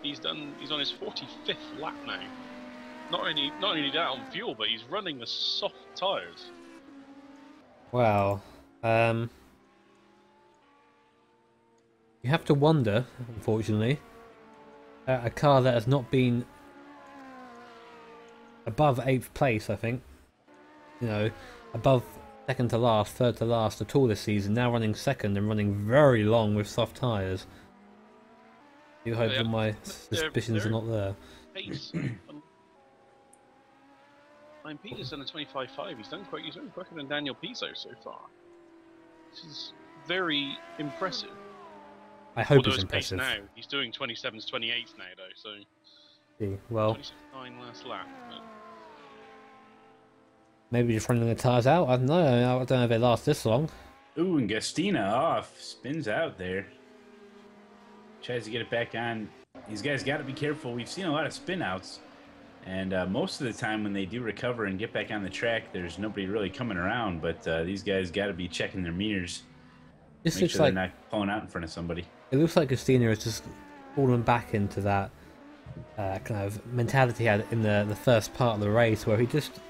He's on his 45th lap now. Not only that on fuel, but he's running the soft tyres. Wow. You have to wonder, unfortunately, a car that has not been above 8th place, I think, above second to last, third to last at all this season, now running second and running very long with soft tyres. You hope that my suspicions are not there. Pace. Peter's done a 25.5. He's done quicker than Daniel Pizzo so far. This is very impressive. I hope it's impressive. Now he's doing 27s, 28s now though. So well, 26.9 last lap. But maybe just running the tyres out. I don't know. I don't know if they last this long. Ooh, and Gastina off, spins out there. Tries to get it back on. These guys got to be careful. We've seen a lot of spin outs. And most of the time when they do recover and get back on the track, there's nobody really coming around. But these guys got to be checking their meters. This Make sure they're not pulling out in front of somebody. It looks like Christina has just fallen back into that kind of mentality he had in the first part of the race, where he just,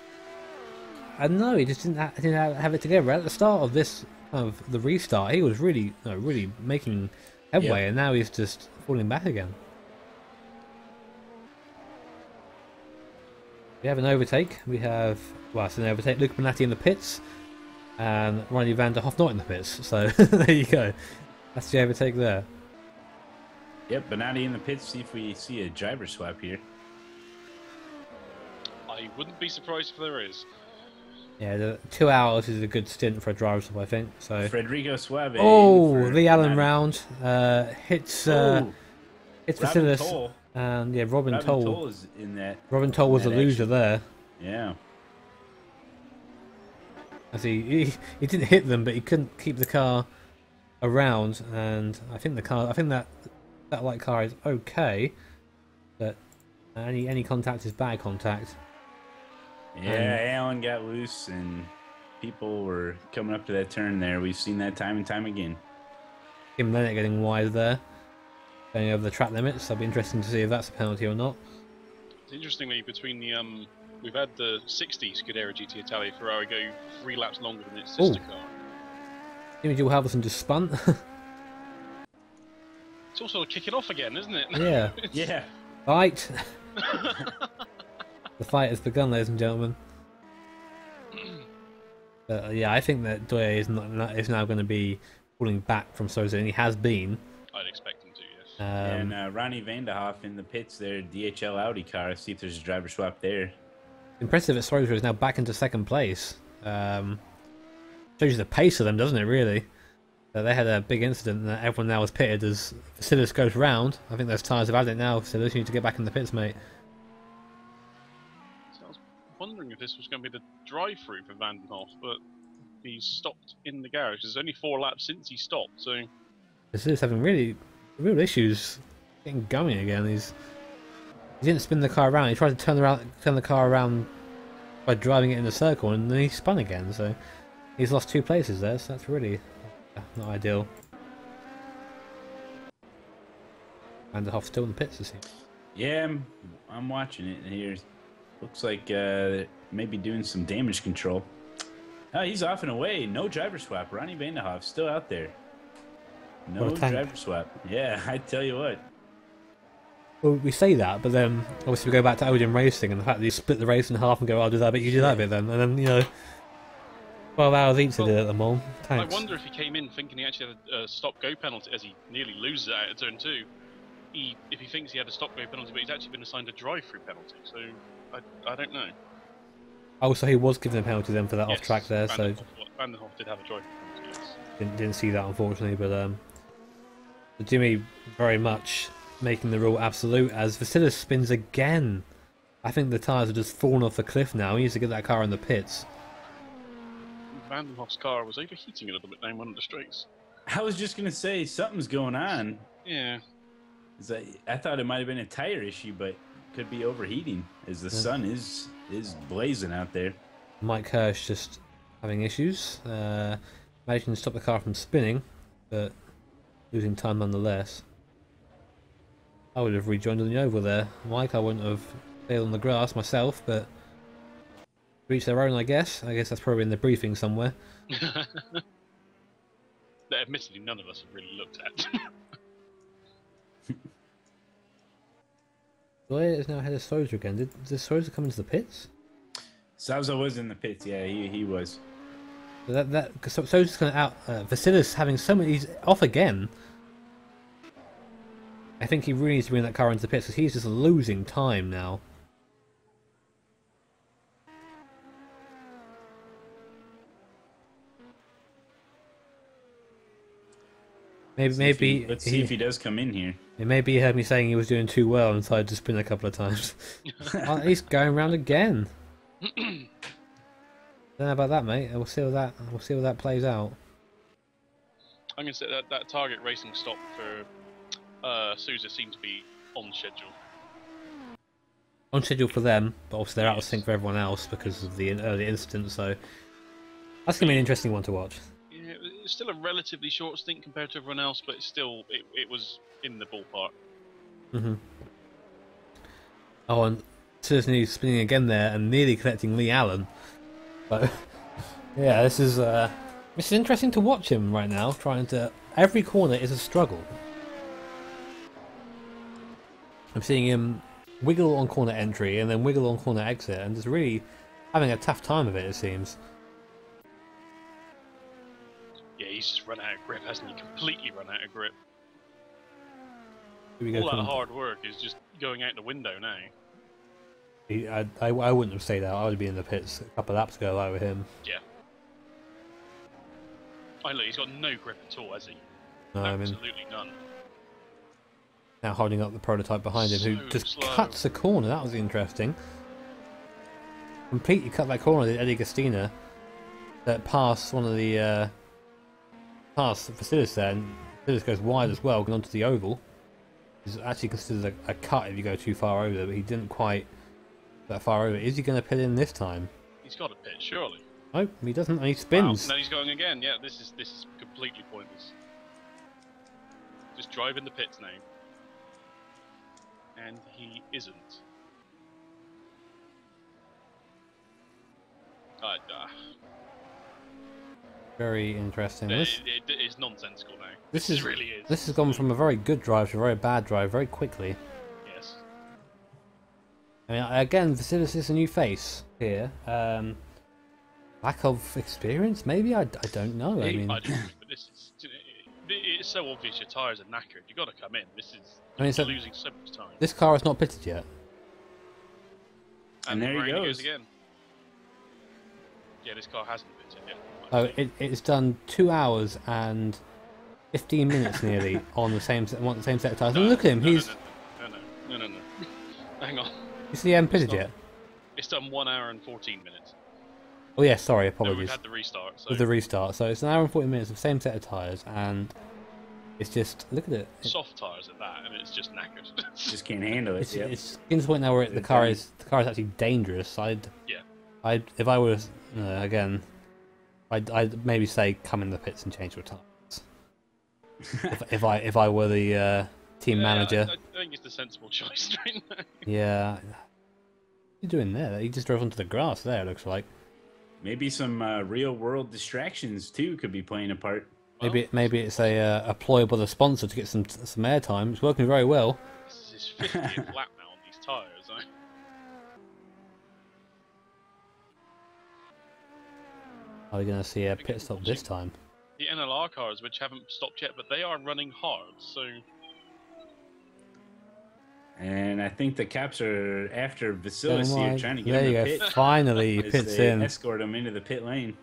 I don't know, he just didn't have it together. At the start of this of the restart, he was really making headway, and now he's just falling back again. We have an overtake. We have, well, it's an overtake. Luke Bonatti in the pits, and Ronnie van der Hoff not in the pits. So there you go. That's the overtake there. Yep, Bonatti in the pits. See if we see a driver swap here. I wouldn't be surprised if there is. Yeah, the 2 hours is a good stint for a driver swap, I think. So. Federico Suave. Oh, the Allen round hits Vasilis. Toll. And yeah, Robin Toll is in that. Robin Toll was the loser there. Yeah. As he didn't hit them, but he couldn't keep the car around, and I think that light car is okay, but any contact is bad contact. Yeah, Allen got loose, and people were coming up to that turn there. We've seen that time and time again. Kim Lennox getting wide there, going over the track limits. So it'll be interesting to see if that's a penalty or not. Interestingly, between the we've had the 60 Scuderia GT Italia Ferrari go 3 laps longer than its sister car. Jimmy Jewel Halverson just spun. It's also kicking off again, isn't it? Yeah. Yeah. Fight! The fight has begun, ladies and gentlemen. Yeah, I think that Doye is now going to be pulling back from Souza, and he has been. I'd expect him to, yes. And Ronnie Vanderhoff in the pits there, DHL Audi car. See if there's a driver swap there. Impressive that Souza is now back into second place. Shows you the pace of them, doesn't it, really? They had a big incident and everyone now is pitted as Vasilis goes round. I think those tyres have had it now, Vasilis, you need to get back in the pits, mate. So I was wondering if this was going to be the drive-through for Vandenhoff, but he's stopped in the garage. There's only 4 laps since he stopped, so... Vasilis having real issues getting going again. He didn't spin the car around, he tried to turn the car around by driving it in a circle, and then he spun again, so he's lost 2 places there, so that's really not ideal. Vanderhoff still in the pits, is he? Yeah, I'm watching it here. Looks like maybe doing some damage control. Oh, he's off and away. No driver swap. Ronnie Vanderhoff still out there. No driver swap. Yeah, I tell you what. Well, we say that, but then obviously we go back to Odin Racing and the fact that you split the race in half and go, I'll do that bit, you do that bit then. And then, you know, 12 hours each to do it at the mall. Thanks. I wonder if he came in thinking he actually had a stop-go penalty, as he nearly loses it out of turn 2. If he thinks he had a stop-go penalty, but he's actually been assigned a drive-through penalty, so I don't know. Oh, so he was given a penalty then for that off track there, so... Vandenhoff did have a drive-through penalty, yes. Didn't see that, unfortunately, but Jimmy very much making the rule absolute as Vasilis spins again. I think the tyres have just fallen off the cliff now. He needs to get that car in the pits. Vandenhoff's car was overheating a little bit down one of the straights. I was just going to say, something's going on. Yeah. I thought it might have been a tire issue, but could be overheating as the sun is blazing out there. Mike Hirsch just having issues. Managing to stop the car from spinning, but losing time nonetheless. I would have rejoined on the oval there. Mike, I wouldn't have stayed on the grass myself, but each their own, I guess. I guess that's probably in the briefing somewhere. That admittedly none of us have really looked at. Doyle is now ahead of Souza again. Did Souza come into the pits? Souza was in the pits, yeah, he was. So because Souza's kind of out. Vasilis having so many. He's off again. I think he really needs to bring that car into the pits because he's just losing time now. Maybe let's see if he does come in here. Maybe he heard me saying he was doing too well and decided to spin a couple of times. Oh, he's going round again. Don't know about that, mate. We'll see how that plays out. I'm going to say that target racing stop for Souza seemed to be on schedule. On schedule for them, but obviously they're out of sync for everyone else because of the early incident. So that's going to be an interesting one to watch. Yeah, it's still a relatively short stint compared to everyone else, but it's still it was in the ballpark. Oh, and certainly spinning again there and nearly collecting Lee Allen. But yeah, this is interesting to watch him right now. Every corner is a struggle. I'm seeing him wiggle on corner entry and then wiggle on corner exit, and just really having a tough time of it. It seems. Yeah, he's just run out of grip, hasn't he? Completely run out of grip. All that hard work is just going out the window now. I wouldn't have said that. I would be in the pits a couple of laps ago like with him. Yeah. Look, he's got no grip at all, has he? No, absolutely none. Now holding up the prototype behind him, who just slow. cuts a corner. That was interesting. Completely cut that corner, did Eddie Gastina. That passed one of the past Vasilis there, and Vasilis goes wide as well, going onto the oval. It's actually considered a cut if you go too far over, but he didn't quite that far over. Is he going to pit in this time? He's got a pit, surely. No, he doesn't, and he spins. Wow, now he's going again. Yeah, this is completely pointless. Just drive in the pits now. And he isn't. Very interesting. It's nonsensical now. This really is. This has gone from a very good drive to a very bad drive very quickly. Yes. I mean, again, Vasilis is a new face here. Lack of experience, maybe? I don't know. I mean, I don't know, but this is... It's so obvious your tyres are knackered. You've got to come in. This is... I mean, you're losing so much time. This car is not pitted yet. And there he goes. Again. Yeah, this car hasn't pitted yet. Oh, it's done 2 hours and 15 minutes nearly on the same set of tyres. Look at him, he's... No. Hang on. You see, he hasn't pitted yet. It's done 1 hour and 14 minutes. Oh yeah, sorry, No, apologies. we've had the restart. So. With the restart, so it's an hour and 40 minutes of the same set of tyres, and it's just, look at it. Soft tyres at that, and it's just knackered. Just can't handle it. It's getting to the point now where the car is actually dangerous. If I was again, I'd maybe say come in the pits and change your tyres. if I were the team manager. I think it's the sensible choice right now. Yeah. What are you doing there? He just drove onto the grass there, it looks like. Maybe some real world distractions too could be playing a part. Maybe it's a ploy by the sponsor to get some airtime. It's working very well. This is his 50th lap now on these tyres. Are we going to see a pit stop this time? The NLR cars, which haven't stopped yet, but they are running hard, so... And I think the caps are after Vasilis here, trying to get there him you to go. pit. Finally, he pits in. Escort him into the pit lane.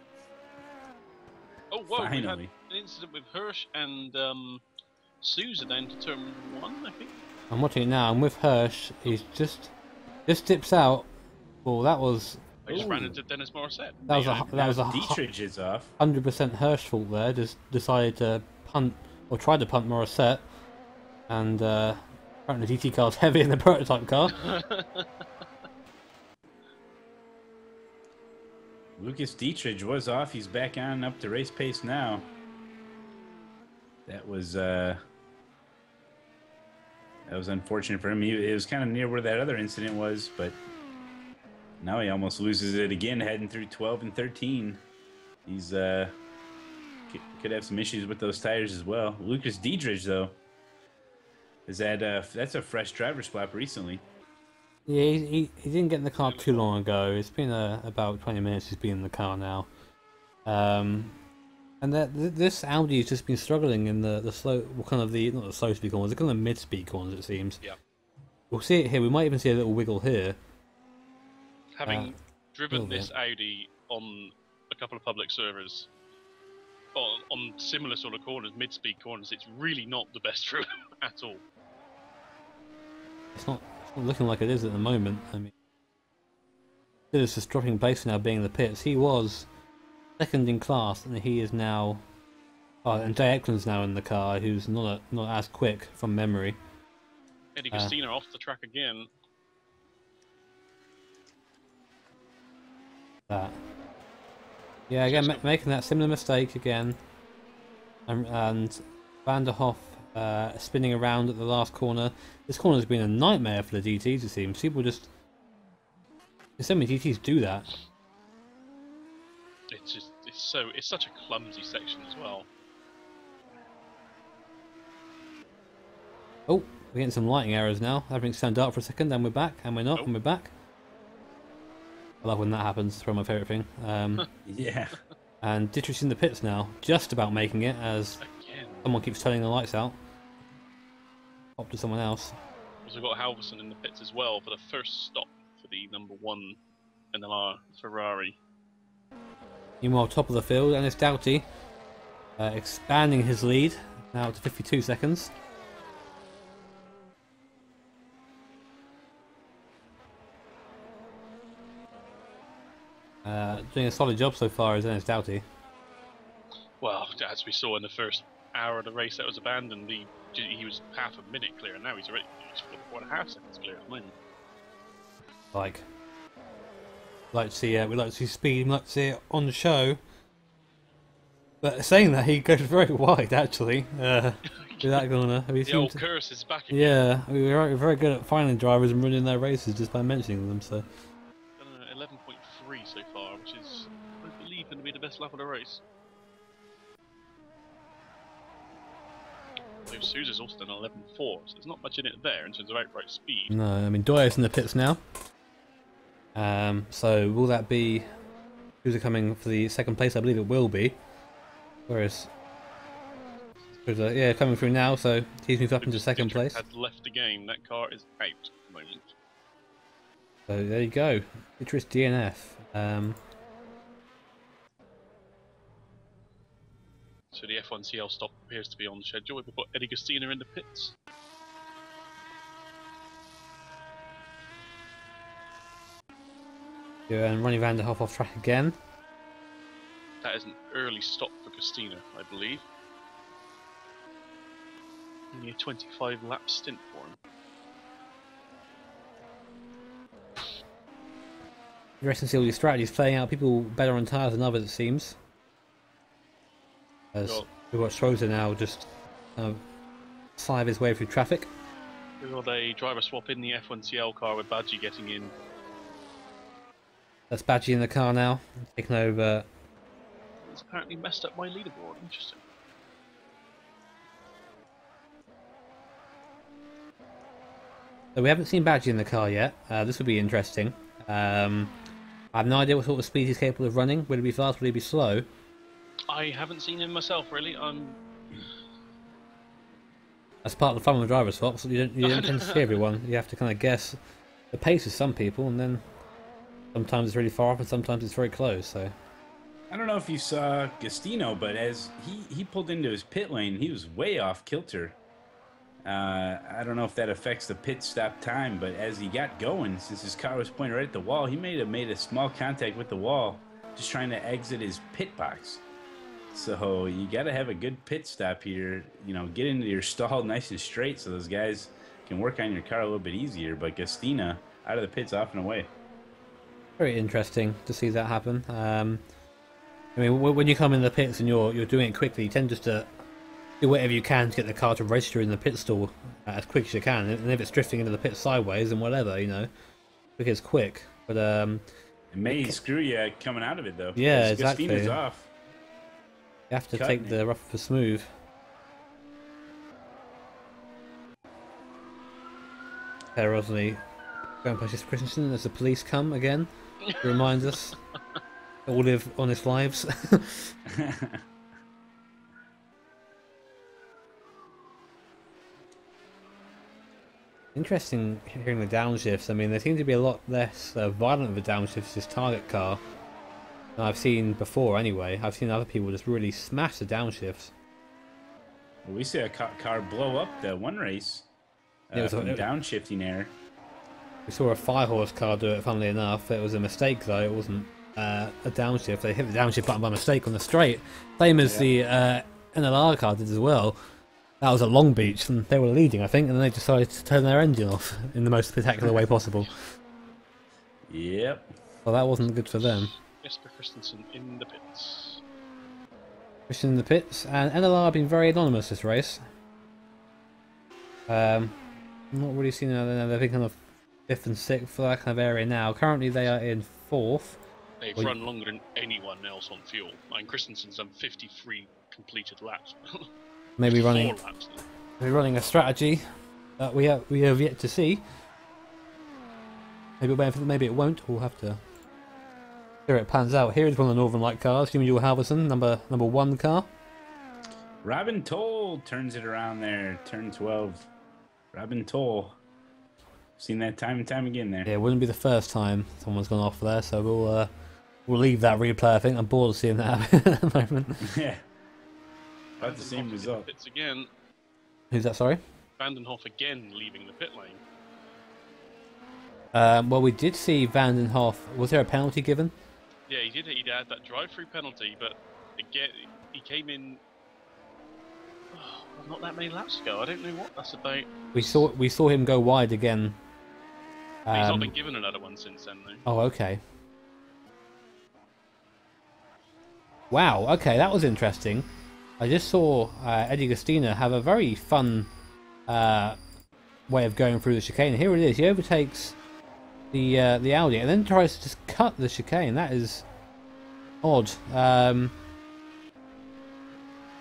Oh, whoa, we had Finally. an incident with Hirsch and Sousa down to turn 1, I think. I'm watching it now, and with Hirsch, he's just dips out. Well, that was... I just ran into Dennis Morissette. That was a Dietrich is off. 100% Hirsch fault there. Just decided to punt, or tried to punt Morissette, and apparently the GT car's heavy in the prototype car. Lucas Dietrich was off. He's back on up to race pace now. That was unfortunate for him. It was kind of near where that other incident was, but now he almost loses it again, heading through 12 and 13. He's could have some issues with those tires as well. Lucas Dietrich, though, is that's a fresh driver swap recently. Yeah, he didn't get in the car too long ago. It's been about 20 minutes he's been in the car now. And this Audi has just been struggling in the slow, well, kind of not the slow speed corners, the kind of mid speed corners, it seems. Yeah. We'll see it here. We might even see a little wiggle here. Having driven this Audi on a couple of public servers, on similar sort of corners, mid-speed corners, it's really not the best route at all. It's not looking like it is at the moment. I mean, it's just dropping base now, being in the pits. He was second in class, and he is now. Oh, and Jay Eklund's now in the car, who's not as quick from memory. Eddie Castina off the track again. That. Yeah, again, making that similar mistake again. And Van der Hoff spinning around at the last corner. This corner has been a nightmare for the DTs, it seems. People just... So many DTs do that. It's such a clumsy section as well. Oh, we're getting some lighting errors now. Everything's turned dark for a second, and we're back, and we're not, and we're back. I love when that happens. It's probably my favourite thing. Yeah. And Dietrich's in the pits now, just about making it, as someone keeps turning the lights out. Up to someone else. Also got Halverson in the pits as well for the first stop for the #1 NLR Ferrari. Meanwhile, top of the field, and it's Doughty expanding his lead now to 52 seconds. Doing a solid job so far, is Ennis Doughty. Well, as we saw in the first hour of the race that was abandoned, he was half a minute clear, and now he's already 4.5 seconds clear at the moment. Like to see, we like to see speed, we like to see it on the show. But saying that, he goes very wide actually. With that corner, the old curse is back again. Yeah, we're very good at finding drivers and running their races just by mentioning them. So 11.3 so far, which is, I believe, going to be the best lap of the race. So Sousa's also done 11.4, so there's not much in it there in terms of outright speed. No, I mean Doyer's in the pits now. So will that be Sousa coming for the second place? I believe it will be. Whereas Sousa, yeah, coming through now, so he's moved up into second place. Had left the game. That car is out at the moment. So there you go, Beatrice DNF. So the F1CL stop appears to be on schedule. We've got Eddie Gustina in the pits. Yeah, and Ronnie van der Hoff off track again. That is an early stop for Gustina, I believe. Only a 25 lap stint for him. Interesting to see all these strategies playing out. People better on tyres than others, it seems. As we've got Schroeder now just slive his way through traffic. We've got a driver swap in the F1CL car with Badgie getting in. That's Badgie in the car now, taking over. It's apparently messed up my leaderboard. Interesting. So we haven't seen Badgie in the car yet. This would be interesting. I have no idea what sort of speed he's capable of running. Will he be fast? Will he be slow? I haven't seen him myself, really. That's part of the fun of the driver swaps. You don't tend to see everyone. You have to kind of guess the pace of some people, and then sometimes it's really far off, and sometimes it's very close. So I don't know if you saw Gustino, but as he pulled into his pit lane, he was way off kilter. I don't know if that affects the pit stop time, but as he got going, since his car was pointed right at the wall, he made a small contact with the wall, just trying to exit his pit box. So you got to have a good pit stop here. You know, get into your stall nice and straight so those guys can work on your car a little bit easier. But Gustina out of the pits, off and away. Very interesting to see that happen. I mean, when you come in the pits and you're doing it quickly, you tend just to do whatever you can to get the car to register in the pit stall as quick as you can. And if it's drifting into the pit sideways, then whatever, you know, quick is quick. But it may screw you coming out of it though. Yeah, exactly. Gustina's off. You have to take the rough for smooth. Per Rosny going past Christensen as the police come again to remind us that all live honest lives. Interesting hearing the downshifts. I mean, they seem to be a lot less violent with the downshifts this target car than I've seen before anyway. I've seen other people just really smash the downshifts. Well, we see a car blow up the one race from downshifting error. We saw a 5-horse car do it, funnily enough. It was a mistake though, it wasn't a downshift. They hit the downshift button by mistake on the straight. Same as the NLR car did as well. That was at Long Beach, and they were leading, I think, and then they decided to turn their engine off in the most spectacular way possible. Yep. Well, that wasn't good for them. Jesper Christensen in the pits. Christian in the pits, and NLR have been very anonymous this race. I'm not really seeing them. They've been kind of 5th and 6th for that kind of area now. Currently, they are in 4th. They've run longer than anyone else on fuel. I mean, Christensen's done 53 completed laps. Maybe running a strategy that we have yet to see. Maybe it won't. We'll have to hear it pans out. Here is one of the Northern Light cars, Jimmy Halverson, number 1 car. Robin Toll turns it around there, turn 12. Robin Toll. Seen that time and time again there. Yeah, it wouldn't be the first time someone's gone off there, so we'll leave that replay. I think I'm bored of seeing that happen at the moment. Yeah. About the same result. Pits again. Who's that, sorry? Vandenhoff again leaving the pit lane. Well, we did see Vandenhoff. Was there a penalty given? Yeah, he did. He had that drive-through penalty, but again, he came in not that many laps ago. I don't know what that's about. We saw him go wide again. He's not been given another one since then, though. Oh, okay. Wow. Okay, that was interesting. I just saw Eddie Gustina have a very fun way of going through the chicane. Here it is. He overtakes the Audi and then tries to just cut the chicane. That is odd.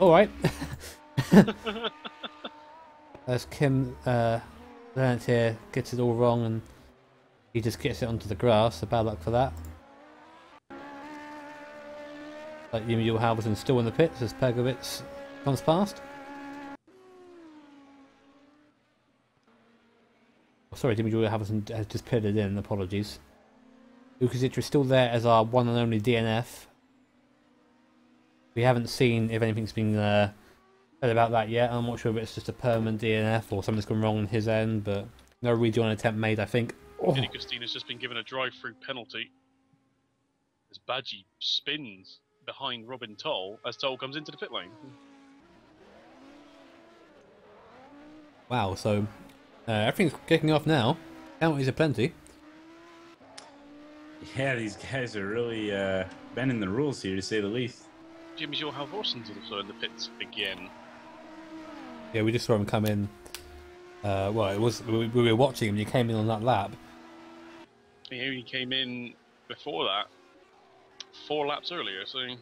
All right. as Kim Leonard here gets it all wrong and he just gets it onto the grass, so bad luck for that. But Emil Halvorsen's still in the pits as Pergovitz comes past. Oh, sorry, Emil Halvorsen has just pitted in, apologies. Ukazitra is still there as our one and only DNF. We haven't seen if anything's been said about that yet. I'm not sure if it's just a permanent DNF or something's gone wrong on his end, but no rejoin attempt made, I think. Vinny Costina's just been given a drive-through penalty as Badgie spins behind Robin Toll as Toll comes into the pit lane. Wow, so everything's kicking off now. Penalties are plenty. Yeah, these guys are really bending the rules here, to say the least. Jimmy Joe Halvorsen's also in the pits again. Yeah, we just saw him come in. Well, it was we were watching him. He came in on that lap. He only came in before that, 4 laps earlier. So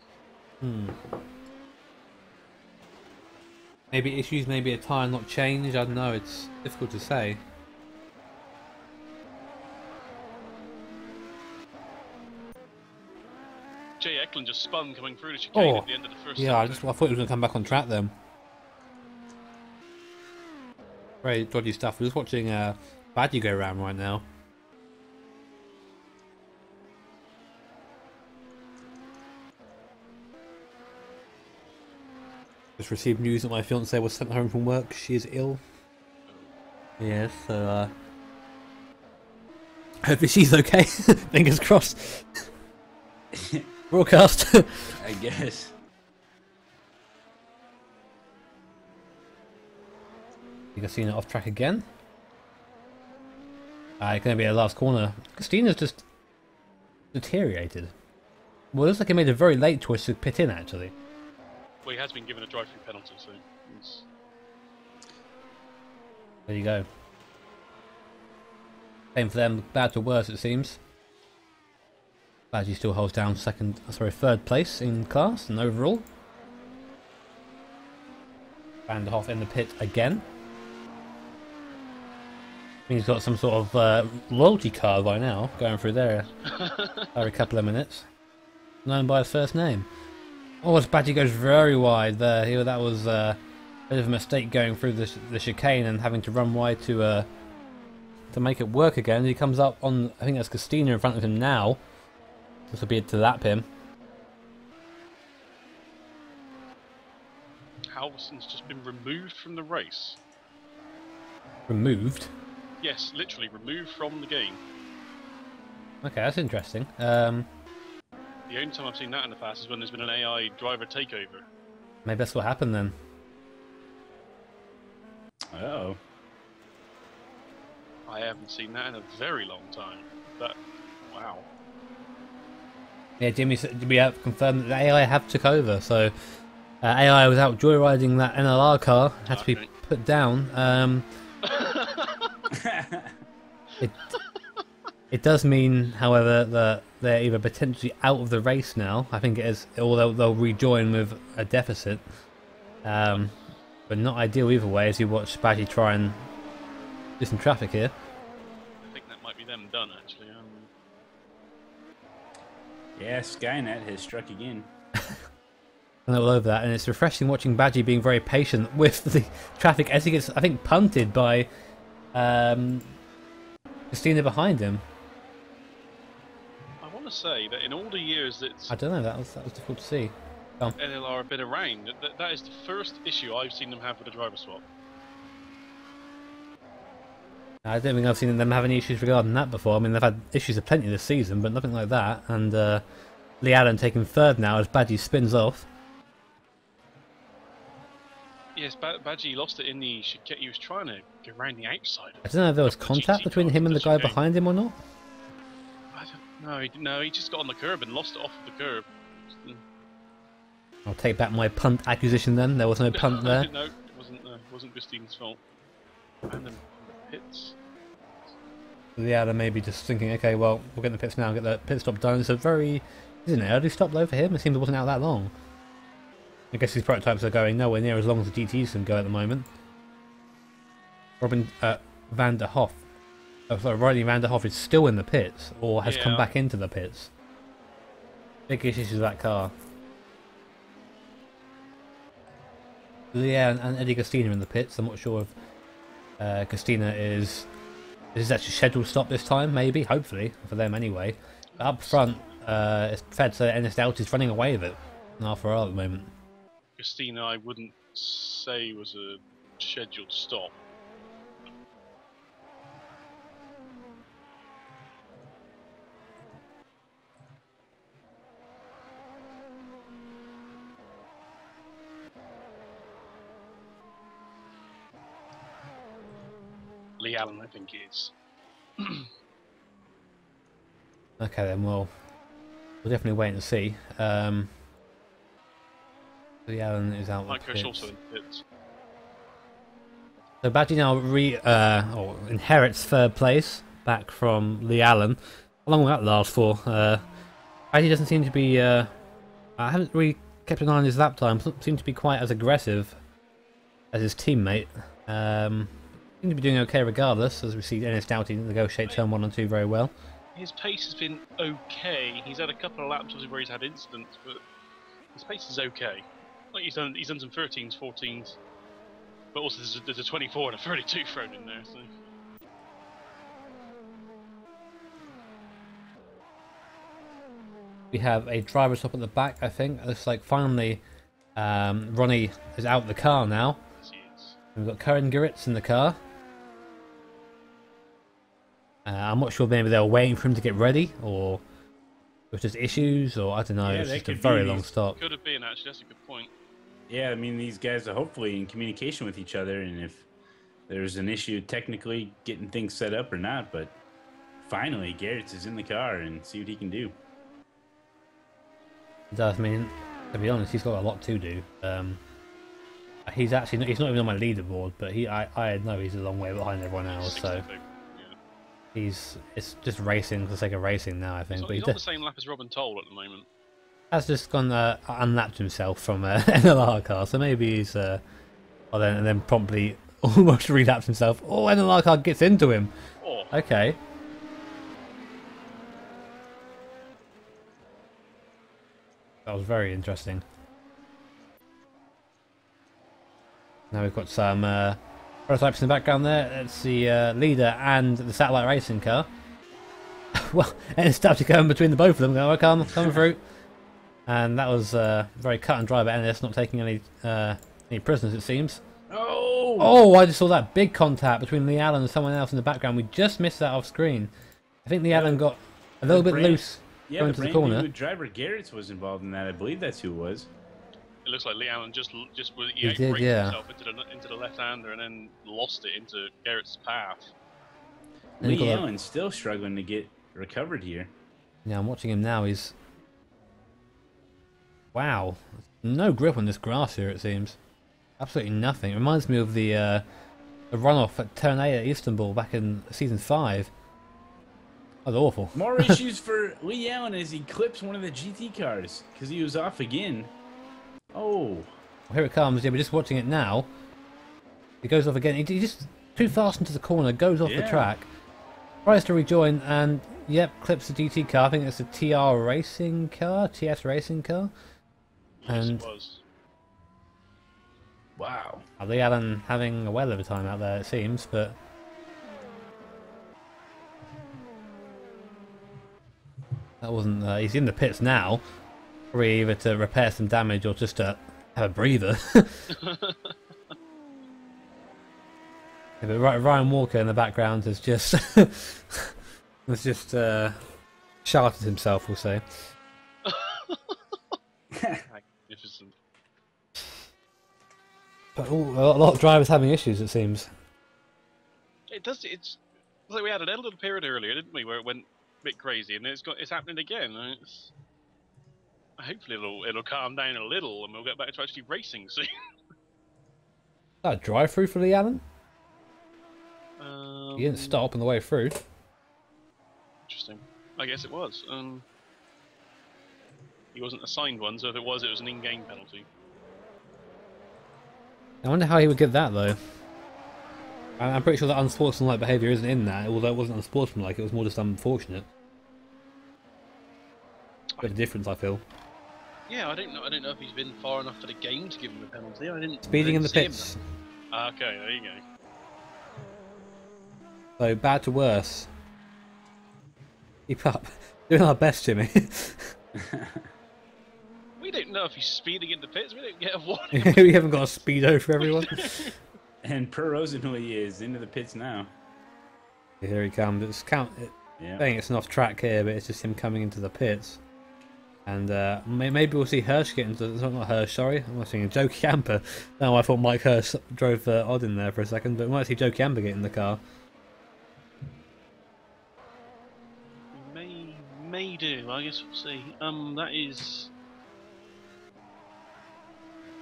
maybe issues, maybe a tyre not changed. I don't know. It's difficult to say. Jay Eklund just spun coming through the chicane at the end of the first sector. I thought he was going to come back on track then. Very dodgy stuff. We're just watching Badgie go around right now. Just received news that my fiance was sent home from work. She is ill. Yes, so hopefully she's okay. Fingers crossed. Broadcast. I guess. You can see it off track again. It's going to be a last corner. Christina's just deteriorated. Well, it looks like he made a very late choice to pit in, actually. Well, he has been given a drive-through penalty, so it's... There you go. Same for them, bad to worse, it seems. Badgie still holds down third place in class and overall. Vanderhoff in the pit again. I think he's got some sort of loyalty card by now, going through there every couple of minutes. Known by his first name. Oh, as Badgie goes very wide there. That was a bit of a mistake going through the chicane and having to run wide to make it work again. He comes up on, I think that's Costina in front of him now. This will be to lap him. Halvorsen's just been removed from the race. Removed? Yes, literally removed from the game. Okay, that's interesting. The only time I've seen that in the past is when there's been an AI driver takeover. Maybe that's what happened then. Oh. I haven't seen that in a very long time. But, wow. Yeah, Jimmy, we have confirmed that the AI have took over, so AI was out joyriding that NLR car, had to be put down. It does mean, however, that they're either potentially out of the race now, I think it is, or they'll rejoin with a deficit. But not ideal either way, as you watch Badgie try and do some traffic here. I think that might be them done, actually. Yeah, Skynet has struck again. And all over that, and it's refreshing watching Badgie being very patient with the traffic as he gets, I think, punted by Christina behind him. I want to say that in all the years that I don't know, that was difficult to see. NLR have been around, that is the first issue I've seen them have with a driver swap. I don't think I've seen them have any issues regarding that before. I mean, they've had issues of plenty this season, but nothing like that. And Lee Allen taking third now as Badgie spins off. Yes, Badgie lost it in the chicane. He was trying to get around the outside. I don't know if there was contact between him and the guy behind him or not. I don't know. He just got on the curb and lost it off the curb. I'll take back my punt accusation then. There was no punt there. No, it wasn't Christine's fault. And then the pits. Lee Allen maybe just thinking, okay, well, we'll get in the pits now, get the pit stop done. It's a very, isn't it, early stop though for him? It seems it wasn't out that long. I guess these prototypes are going nowhere near as long as the GTs can go at the moment. Robin van der Hoff, sorry, Riley van der Hoff is still in the pits or has come back into the pits. Big issues with that car. Yeah, and Eddie Gastina in the pits. I'm not sure if Gastina is actually scheduled to stop this time. Maybe, hopefully, for them anyway. But up front, it's fair to say that Ennis Doughty is running away with it after all at the moment. Christina, I wouldn't say was a scheduled stop. Lee Allen, I think, is. Okay, then we'll definitely wait and see. Lee Allen is out. Mike Kirsch also in the pits. So Badgie now inherits third place back from Lee Allen. How long will that last for? Badgie doesn't seem to be. I haven't really kept an eye on his lap time. Doesn't seem to be quite as aggressive as his teammate. Seem to be doing okay regardless, as we see Ennis Doughty negotiate turn 1 and 2 very well. His pace has been okay. He's had a couple of laps where he's had incidents, but his pace is okay. Like he's done some 13s, 14s, but also there's a 24 and a 32 thrown in there. So. We have a driver stop at the back, I think. It looks like finally Ronnie is out of the car now. Yes, he is. We've got Karen Giritz in the car. I'm not sure maybe they were waiting for him to get ready, or it was just issues, or I don't know. Yeah, it's that just a could very be long these- stop. Could have been, actually. That's a good point. Yeah, I mean, these guys are hopefully in communication with each other, and if there's an issue technically getting things set up or not, but finally Garrett's is in the car and see what he can do. It does. I mean, to be honest, he's got a lot to do. He's not even on my leaderboard, but I know he's a long way behind everyone else. So 62. Yeah. it's just racing for the sake of racing now, I think. He's, But he's on the same lap as Robin Toll at the moment. has just gone unlapped himself from an NLR car, so maybe he's and then promptly almost relapped himself. Oh, NLR car gets into him. Oh, Okay. That was very interesting. Now we've got some prototypes in the background there. That's the leader and the satellite racing car. Well, and it's started going between the both of them. Going, come through. And that was very cut and dry by Ennis, not taking any prisoners, it seems. Oh! Oh, I just saw that big contact between Lee Allen and someone else in the background. We just missed that off screen. I think Lee Allen got a little bit loose going to the corner. New driver Garrett's was involved in that. I believe that's who it was. it looks like Lee Allen just He did, braked yeah. himself into the left-hander and then lost it into Garrett's path. And he Lee got a- Allen's still struggling to get recovered here. Yeah, I'm watching him now. He's... Wow. No grip on this grass here, it seems. Absolutely nothing. It reminds me of the runoff at Turn 8 at Istanbul back in Season 5. That was awful. More issues for Lee Allen as he clips one of the GT cars because he was off again. Oh. Here it comes. Yeah, we're just watching it now. He goes off again. He just too fast into the corner, goes off the Yeah. track. Tries to rejoin and, yep, clips the GT car. I think it's a TR racing car, TS racing car. Yes, And it was. Wow. Lee Allen having a well of a time out there, it seems, but... That wasn't... he's in the pits now. Probably either to repair some damage or just to have a breather. Yeah, but Ryan Walker in the background has just... sharted himself, we'll say. Magnificent. But a lot of drivers having issues, it seems. It does. It's like we had a little period earlier, didn't we, where it went a bit crazy, and it's happening again. And hopefully it'll calm down a little, and we'll get back to actually racing soon. That drive-through for Lee Allen? Um, He didn't stop on the way through. Interesting. I guess it was. He wasn't assigned one, so if it was an in-game penalty. I wonder how he would get that, though. I'm pretty sure that unsportsmanlike behaviour isn't in that, although it wasn't unsportsmanlike, it was more just unfortunate. Bit of a difference, I feel. Yeah, I don't know if he's been far enough for the game to give him a penalty. Speeding in the see him pits. Okay, there you go. So, bad to worse. Keep up. Doing our best, Jimmy. We don't know if he's speeding in the pits. We don't get a warning. We haven't got a speedo for everyone. And per Rosenhull, he is into the pits now. Here he comes. It's Yeah. saying it's an off track here, but it's just him coming into the pits. And maybe we'll see Hirsch get into. Not Hirsch, sorry. I'm not saying Joe Chiampa. No, I thought Mike Hirsch drove odd in there for a second, but we might see Joe Chiampa get in the car. May do. I guess we'll see.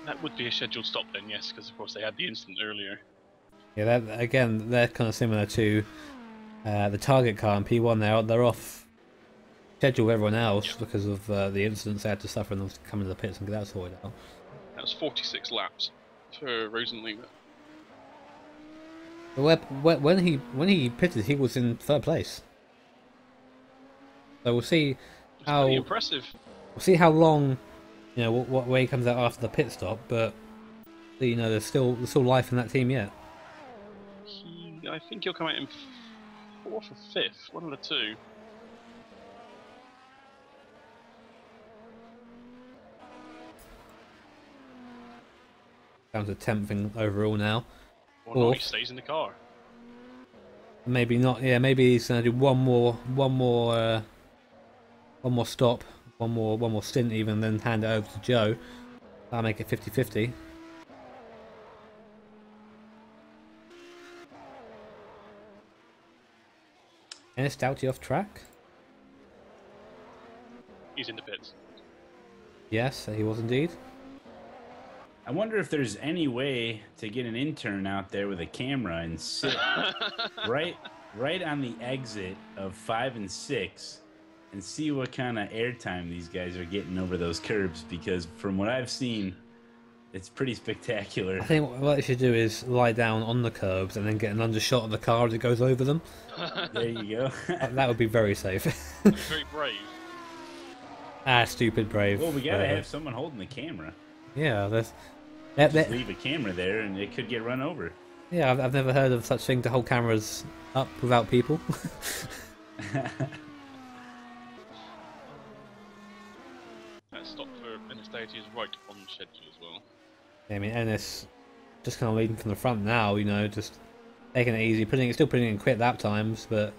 That would be a scheduled stop then, yes, because of course they had the incident earlier. Yeah, they're kind of similar to the target car in P1. They're off schedule with everyone else because of the incidents they had to suffer and come into the pits and get that sorted out. That was 46 laps for Rosenleaver. When he pitted, he was in third place. So we'll see how Pretty impressive. We'll see how long, you know, what way he comes out after the pit stop. But you know, there's still life in that team yet. I think he'll come out in 4th or 5th, one of the two. Down to 10th overall now. Or not, he stays in the car. Maybe not. Yeah, maybe he's gonna do one more stop, one more stint even, then hand it over to Joe. That'll make it 50-50. Ennis Doughty off track? He's in the pits. Yes, he was indeed. I wonder if there's any way to get an intern out there with a camera and sit right on the exit of 5 and 6 and see what kind of airtime these guys are getting over those curbs, because from what I've seen, it's pretty spectacular. I think what they should do is lie down on the curbs and then get an undershot of the car as it goes over them. There you go. That would be very safe. Very brave. Stupid brave. Well, we gotta have someone holding the camera. Yeah, Just leave a camera there and it could get run over. Yeah, I've never heard of such thing to hold cameras up without people. That stop for Ennis Doughty is right on schedule as well. Yeah, I mean, Ennis just kind of leading from the front now, you know, just taking it easy, still putting in quick lap times, but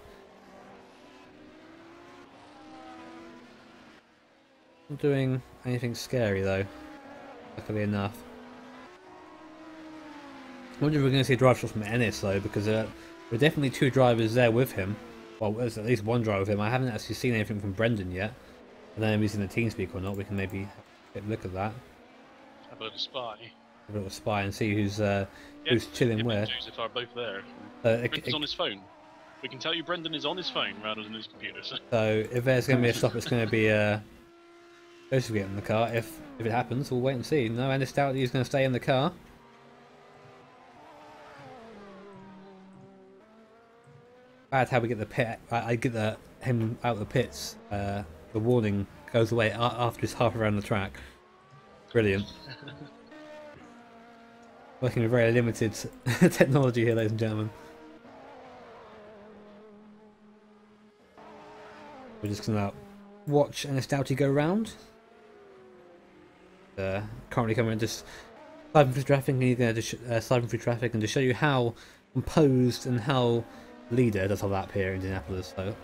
not doing anything scary though, luckily enough. I wonder if we're going to see a drive shot from Ennis though, because there are definitely two drivers there with him. Well, there's at least one driver with him. I haven't actually seen anything from Brendan yet. I don't know if he's in the TeamSpeak or not. We can maybe get a look at that. Have a little spy. Have a little spy and see who's chilling where. Joseph are both there. Brendan's on his phone. We can tell you Brendan is on his phone rather than his computer. So if there's going to be a stop, it's going to be Joseph getting in the car. If it happens, we'll wait and see. No, Ennis Doughty is going to stay in the car. Bad how we get the pit. I get him out of the pits. The warning goes away after he's half around the track. Brilliant. Working with very limited technology here, ladies and gentlemen. We're just gonna watch Ennis Doughty go round. Currently coming just sliding through traffic, and he's going to sliding through traffic, and to show you how composed and how leader does a lap here in Indianapolis. So.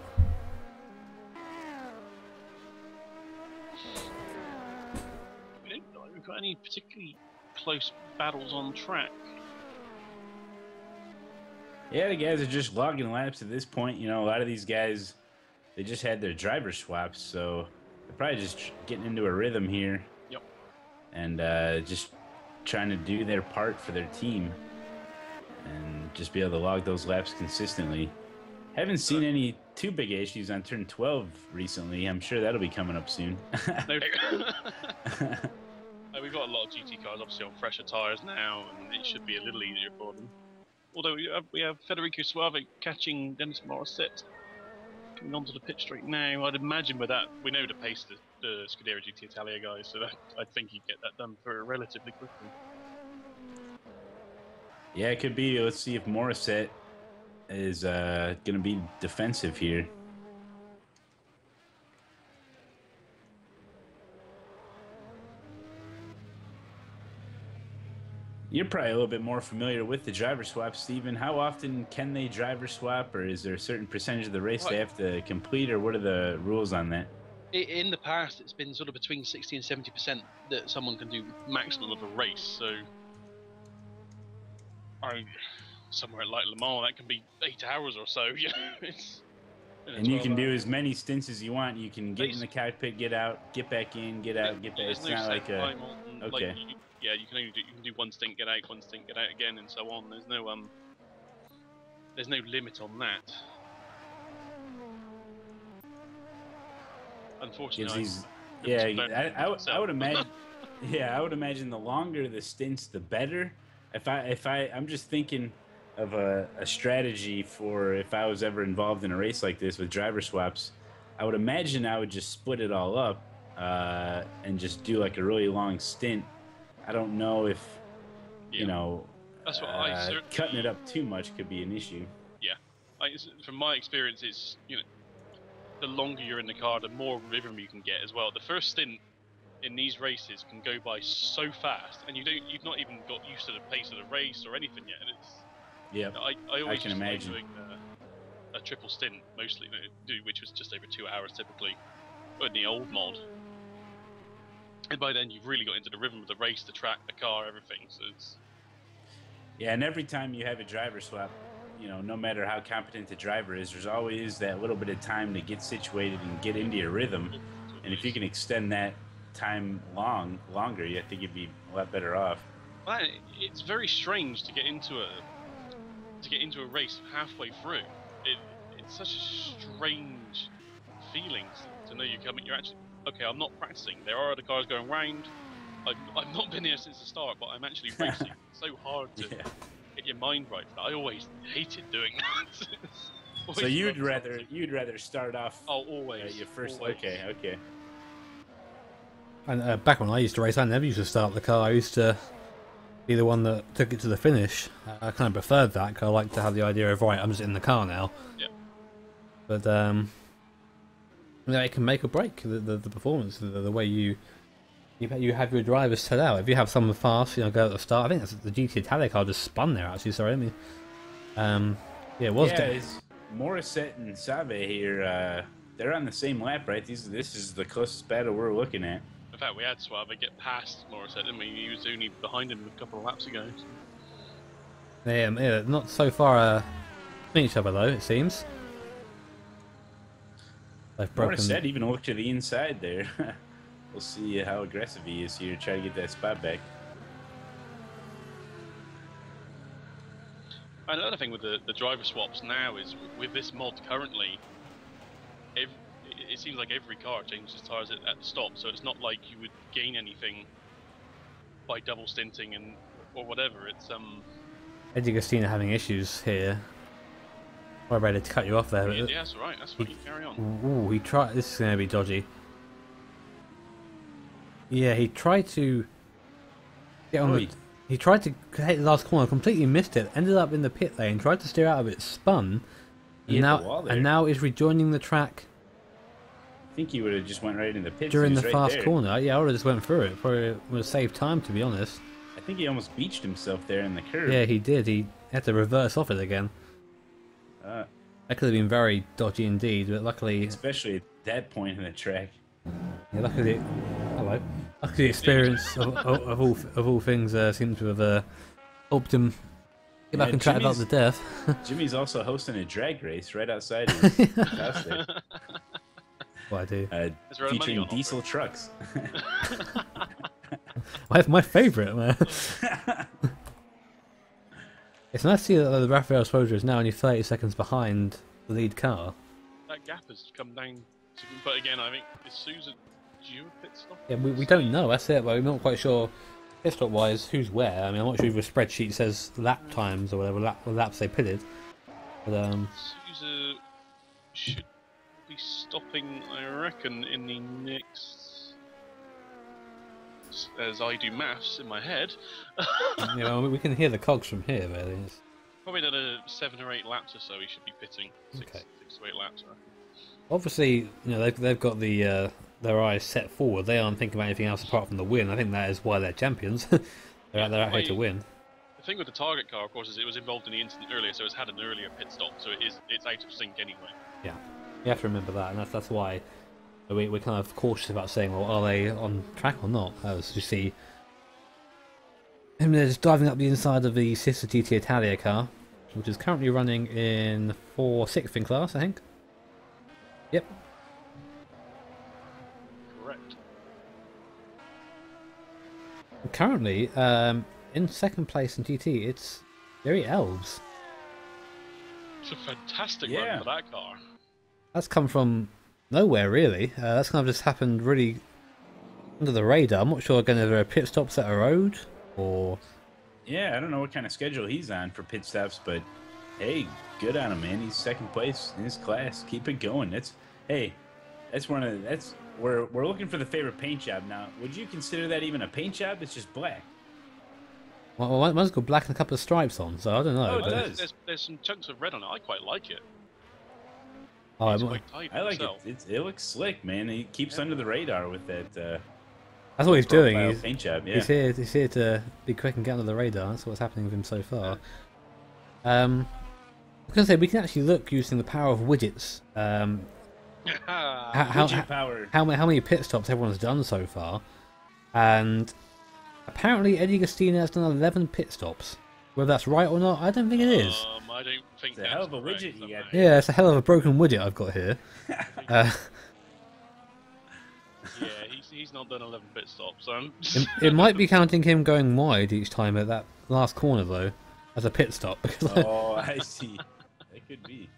We don't know if we've got any particularly close battles on track. Yeah, the guys are just logging laps at this point. You know, a lot of these guys, they just had their driver swaps, so they're probably just getting into a rhythm here. Yep. And just trying to do their part for their team and just be able to log those laps consistently. Haven't seen any too big issues on turn 12 recently. I'm sure that'll be coming up soon. We've got a lot of GT cars obviously on fresher tyres now, and it should be a little easier for them. Although we have Federico Suave catching Dennis Morissette coming onto the pit straight now. I'd imagine with that, we know the pace the Scuderia GT Italia guys, so I think he'd get that done for relatively quickly. Yeah, it could be. Let's see if Morissette is going to be defensive here. You're probably a little bit more familiar with the driver swap, Steven. How often can they driver swap, or is there a certain percentage of the race they have to complete, or what are the rules on that? In the past, it's been sort of between 60 and 70% that someone can do maximum of a race. So, somewhere like Le Mans, that can be 8 hours or so. You know, and you can do as many stints as you want. You can get in the cockpit, get out, get back in, get out, get back. It's not like a okay. Yeah, you can do one stint, get out, one stint, get out again, and so on. There's no limit on that. Unfortunately, I would imagine. Yeah, I would imagine the longer the stints, the better. I'm just thinking of a strategy for if I was ever involved in a race like this with driver swaps. I would imagine I would just split it all up and just do like a really long stint. I don't know if, you know, that's what cutting it up too much could be an issue. Yeah, from my experience, it's, you know, the longer you're in the car, the more rhythm you can get as well. The first stint in these races can go by so fast, and you've not even got used to the pace of the race or anything yet. And it's, yeah, I always can imagine doing a triple stint mostly, which was just over 2 hours typically, in the old mod. And by then, you've really got into the rhythm of the race, the track, the car, everything. So it's... Yeah, and every time you have a driver swap, you know, no matter how competent the driver is, there's always that little bit of time to get situated and get into your rhythm. And if you can extend that time longer, I think you'd be a lot better off. Well, it's very strange to get into a race halfway through. It's such a strange feeling to know you're actually... Okay, I'm not practicing. There are other cars going round. I've not been here since the start, but I'm actually racing. It's so hard to get your mind right for that. I always hated doing that. So you'd rather start off. Oh, always. Your first. Always. Okay. And back when I used to race, I never used to start the car. I used to be the one that took it to the finish. I kind of preferred that because I like to have the idea of, right, I'm just in the car now. Yeah. But you know, it can make or break the performance, the way you have your drivers set out. If you have someone fast, you know, go at the start. I think that's the GT Italia car just spun there. Actually, sorry, I mean, yeah, it was. Yeah, it's Morissette and Save here. They're on the same lap, right? This is the closest battle we're looking at. In fact, we had Suave get past Morissette, didn't we? He was only behind him a couple of laps ago. So. Yeah, not so far from each other though. It seems. They've broken. Morissette even looked to the inside there. We'll see how aggressive he is here to try to get that spot back. Another thing with the driver swaps now is with this mod currently, it seems like every car changes tires at the stop, so it's not like you would gain anything by double stinting or whatever. It's Eddie Agostino having issues here. I'm ready to cut you off there. Yeah, that's all right. That's fine. You carry on. Ooh, he tried. This is going to be dodgy. Yeah, he tried to get on. He tried to hit the last corner, completely missed it. Ended up in the pit lane, tried to steer out of it, spun, and now is rejoining the track. I think he would have just went right in the pit during the fast corner. Yeah, I would have just went through it. Probably would have saved time, to be honest. I think he almost beached himself there in the curve. Yeah, he did. He had to reverse off it again. That could have been very dodgy indeed, but luckily... Especially at that point in the track. Yeah, luckily... Hello. Luckily the experience of all things seemed to have helped him get back on track without the death. Jimmy's also hosting a drag race right outside his house there. What I do. Featuring diesel trucks. My favourite, man. It's nice to see that the Rafael Sposer is now only 30 seconds behind the lead car. That gap has come down, but again, I think is Susan due a pit stop? Yeah, we don't know. That's it. But we're not quite sure pit stop wise, who's where? I mean, I'm not sure if the spreadsheet says lap times or whatever laps they pitted. But Sousa should be stopping, I reckon, in the next. As I do maths in my head. you know, we can hear the cogs from here, really. It's... Probably another 7 or 8 laps or so. He should be pitting. Six to 8 laps, I reckon. Obviously, you know, they've got the their eyes set forward. They aren't thinking about anything else apart from the win. I think that is why they're champions. they're out here to win. The thing with the target car, of course, is it was involved in the incident earlier, so it's had an earlier pit stop, so it's out of sync anyway. Yeah, you have to remember that, and that's why we're kind of cautious about saying, well, are they on track or not? As you see him just diving up the inside of the sister GT Italia car, which is currently running in 6th in class, I think. Yep. Correct. Currently, in 2nd place in GT, it's Jerry Elves. It's a fantastic run for that car. That's come from nowhere, really. That's kind of just happened really under the radar. I'm not sure again if there are pit stops at a road or... Yeah, I don't know what kind of schedule he's on for pit stops, but hey, good on him, man. He's 2nd place in his class. Keep it going. We're looking for the favorite paint job now. Would you consider that even a paint job? It's just black. Well, mine's got black and a couple of stripes on, so I don't know. Oh, it does. There's some chunks of red on it. I quite like it. Oh, It's quite tight I like itself. it. It looks slick, man. He keeps under the radar with that. That's what he's doing. Paint job. Yeah. He's here to be quick and get under the radar. That's what's happening with him so far. I was going to say, we can actually look using the power of widgets. How many pit stops everyone's done so far. And apparently Eddie Agostino has done 11 pit stops. Whether that's right or not, I don't think it is. I don't think It's a hell of a widget you got. Yeah, it's a hell of a broken widget I've got here. Yeah, he's not done 11 pit stops. It might be counting him going wide each time at that last corner, though, as a pit stop. Oh, I see. That could be.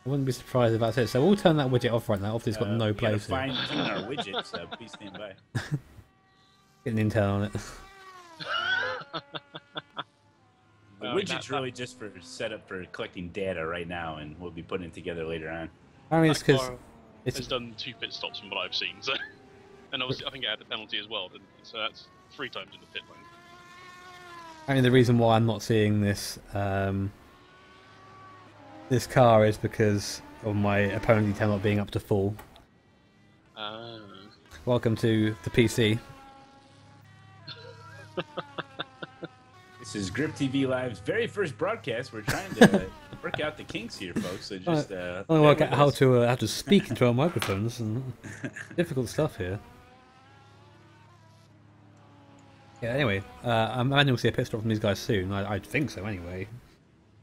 I wouldn't be surprised if that's it. So we'll turn that widget off right now. Obviously, it's got no place. Fine tune our widgets. Please stand by. Get an intel on it. The widget's really just for set up for collecting data right now, and we'll be putting it together later on. I mean, it's because it's done 2 pit stops from what I've seen, so and obviously I think it had the penalty as well, so that's 3 times in the pit lane. I mean, the reason why I'm not seeing this this car is because of my opponent detail not being up to full. Welcome to the PC. This is GripTV Live's very first broadcast. We're trying to work out the kinks here, folks. So just I want to work out how to speak into our microphones and difficult stuff here. Yeah. Anyway, I imagine we'll see a pit stop from these guys soon. I think so. Anyway,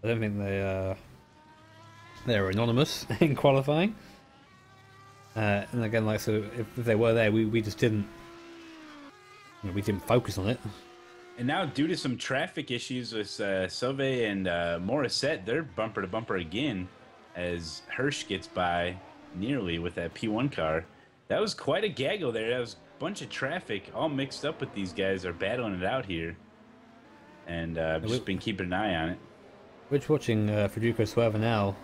I don't think they're anonymous in qualifying. And again, like so, if they were there, we just didn't. We didn't focus on it. And now, due to some traffic issues with Sauvé and Morissette, they're bumper to bumper again as Hirsch gets by nearly with that P1 car. That was quite a gaggle there. That was a bunch of traffic all mixed up with these guys are battling it out here. And I've just been keeping an eye on it. We're just watching Federico Suerva now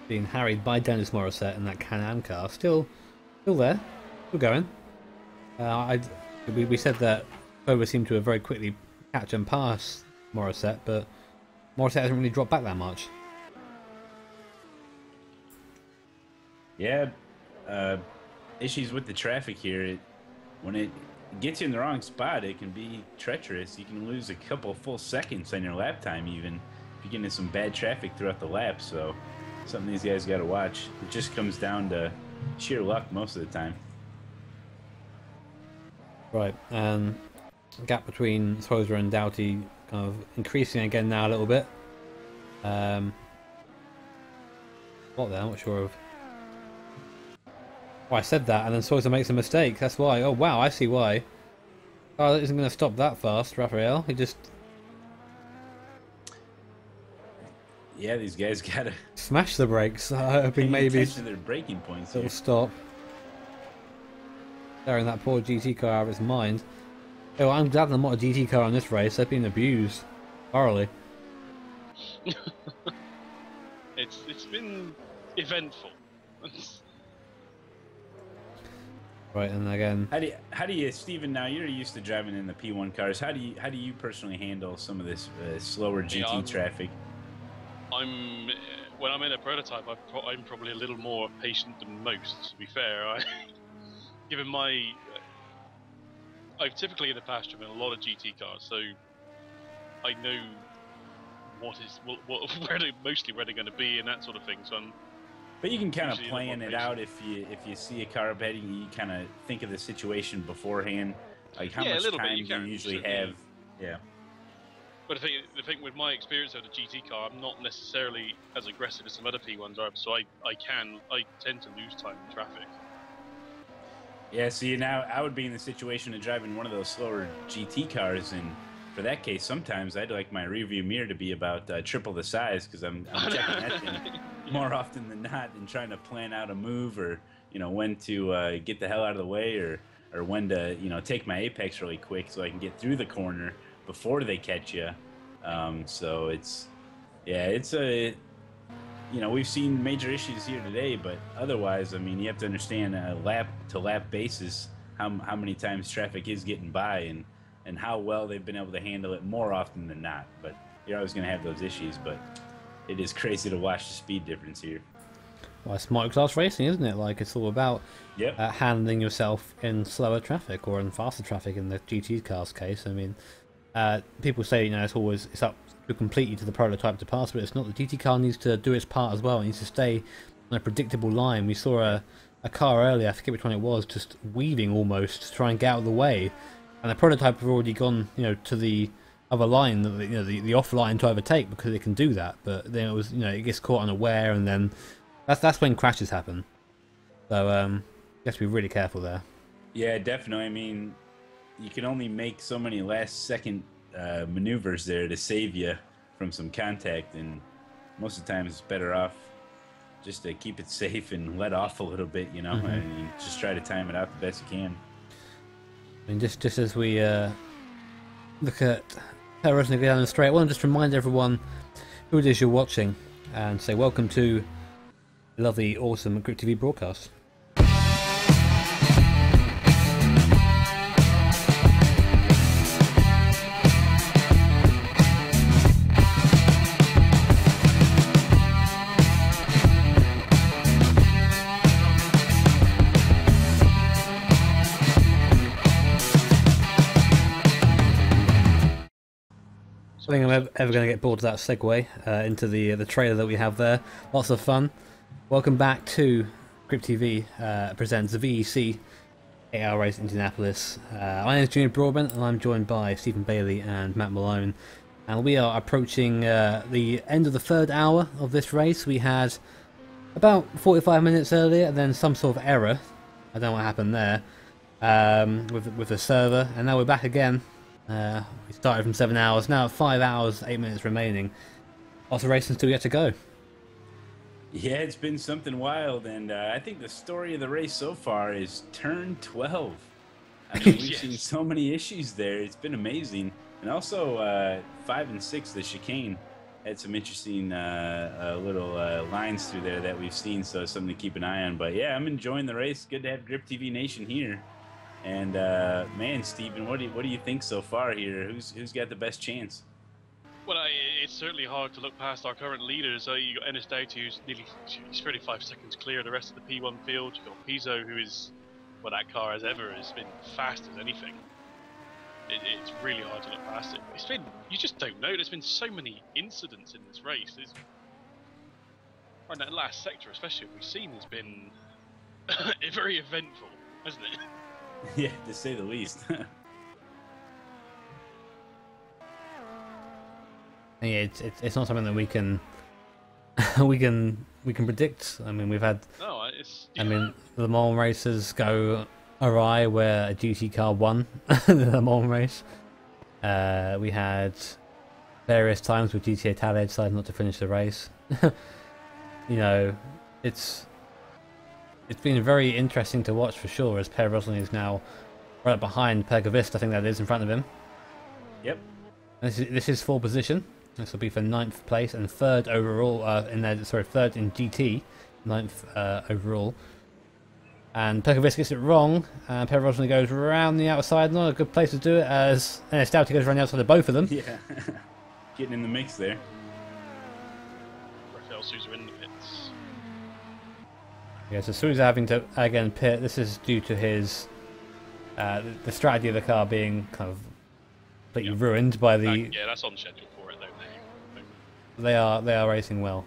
being harried by Dennis Morissette in that Can-Am car. Still there. Still going. We said that Suerva seemed to have very quickly catch and pass Morissette, but Morissette hasn't really dropped back that much. Yeah, issues with the traffic here. When it gets you in the wrong spot, it can be treacherous. You can lose a couple full seconds on your lap time even if you get into some bad traffic throughout the lap. So something these guys got to watch. It just comes down to sheer luck most of the time. Right, and the gap between Suerva and Doughty kind of increasing again now a little bit. What there? I'm not sure of. Oh, I said that, and then Suerva makes a mistake. That's why. Oh wow, I see why. Oh, that isn't going to stop that fast, Raphael. He just. Yeah, these guys gotta smash the brakes. Hoping maybe to their braking points. It'll stop. Staring that poor GT car out of its mind. Oh, I'm glad I'm not a GT car in this race. They've been abused thoroughly. It's been eventful. Right, and again, How do you, Stephen? Now you're used to driving in the P1 cars. How do you personally handle some of this slower GT traffic? When I'm in a prototype, I'm probably a little more patient than most. To be fair, given my, I've typically in the past driven a lot of GT cars, so I know where they're going to be and that sort of thing. So But you can kind of plan it out if you see a car up heading. You kind of think of the situation beforehand, like how much time do you usually have. Yeah. But the thing with my experience of the GT car, I'm not necessarily as aggressive as some other P1s are, so I tend to lose time in traffic. Yeah, see, now I would be in the situation of driving one of those slower GT cars, and for that case, sometimes I'd like my rearview mirror to be about triple the size, because I'm checking that thing more often than not and trying to plan out a move, or when to get the hell out of the way, or when to take my apex really quick so I can get through the corner before they catch you. So we've seen major issues here today, but otherwise, I mean, you have to understand a lap-to-lap basis how many times traffic is getting by, and how well they've been able to handle it more often than not. But you're always going to have those issues, but it is crazy to watch the speed difference here. Well, it's microclass racing, isn't it? Like, it's all about handling yourself in slower traffic or in faster traffic in the GT car's case. I mean, people say, it's up completely to the prototype to pass, but it's not. The GT car needs to do its part as well. It needs to stay on a predictable line. We saw a car earlier, I forget which one it was, just weaving almost to try and get out of the way, and the prototype have already gone, to the other line, the off line to overtake, because it can do that. But then it was, it gets caught unaware, and then that's when crashes happen. So you have to be really careful there. Yeah, definitely. I mean, you can only make so many last second maneuvers there to save you from some contact, and most of the time it's better off just to keep it safe and let off a little bit, and just try to time it out the best you can. I mean, just as we look at how we're going down the straight, I want to just remind everyone who it is you're watching and say welcome to the lovely, awesome GripTV broadcast. I think I'm ever going to get bored of that segue into the trailer that we have there. Lots of fun. Welcome back to GripTV presents the VEC 8-hour race in Indianapolis. My name is Junior Broadbent, and I'm joined by Stephen Bailey and Matt Malone. And we are approaching the end of the third hour of this race. We had about 45 minutes earlier, and then some sort of error. I don't know what happened there with the server, and now we're back again. We started from 7 hours, now 5 hours, 8 minutes remaining. Lots of racing still yet to go. Yeah, it's been something wild, and I think the story of the race so far is turn 12. I mean, we've seen so many issues there. It's been amazing. And also 5 and 6, the chicane, had some interesting little lines through there that we've seen, so something to keep an eye on. But yeah, I'm enjoying the race. Good to have GripTV Nation here. And man, Stephen, what do you think so far here? Who's got the best chance? Well, it's certainly hard to look past our current leaders. You got Ennis Doughty, who's he's 35 seconds clear of the rest of the P1 field. You've got Pizzo, who is, well, that car as ever has been fast as anything. It's really hard to look past it. It's been, you just don't know. There's been so many incidents in this race. Right, that last sector, especially, we've seen has been very eventful, hasn't it? Yeah, to say the least. Yeah, it's not something that we can we can predict. I mean, we've had. No, I mean, the Le Mans races go awry where a GT car won the Le Mans race. We had various times with GTA Italia decided not to finish the race. It's been very interesting to watch for sure, as Per Rosling is now right behind Pergovist, I think that is, in front of him. Yep. This is full position. This will be for 9th place and 3rd overall. Third in GT, 9th overall. And Perkovich gets it wrong, and Perrovozny goes around the outside. Not a good place to do it, as Stouty goes around the outside of both of them. Yeah, getting in the mix there. Rafael Souza in the pits. Yeah, so Souza having to again pit. This is due to his the strategy of the car being kind of completely ruined by the. Yeah, that's on schedule for it though. They are racing well.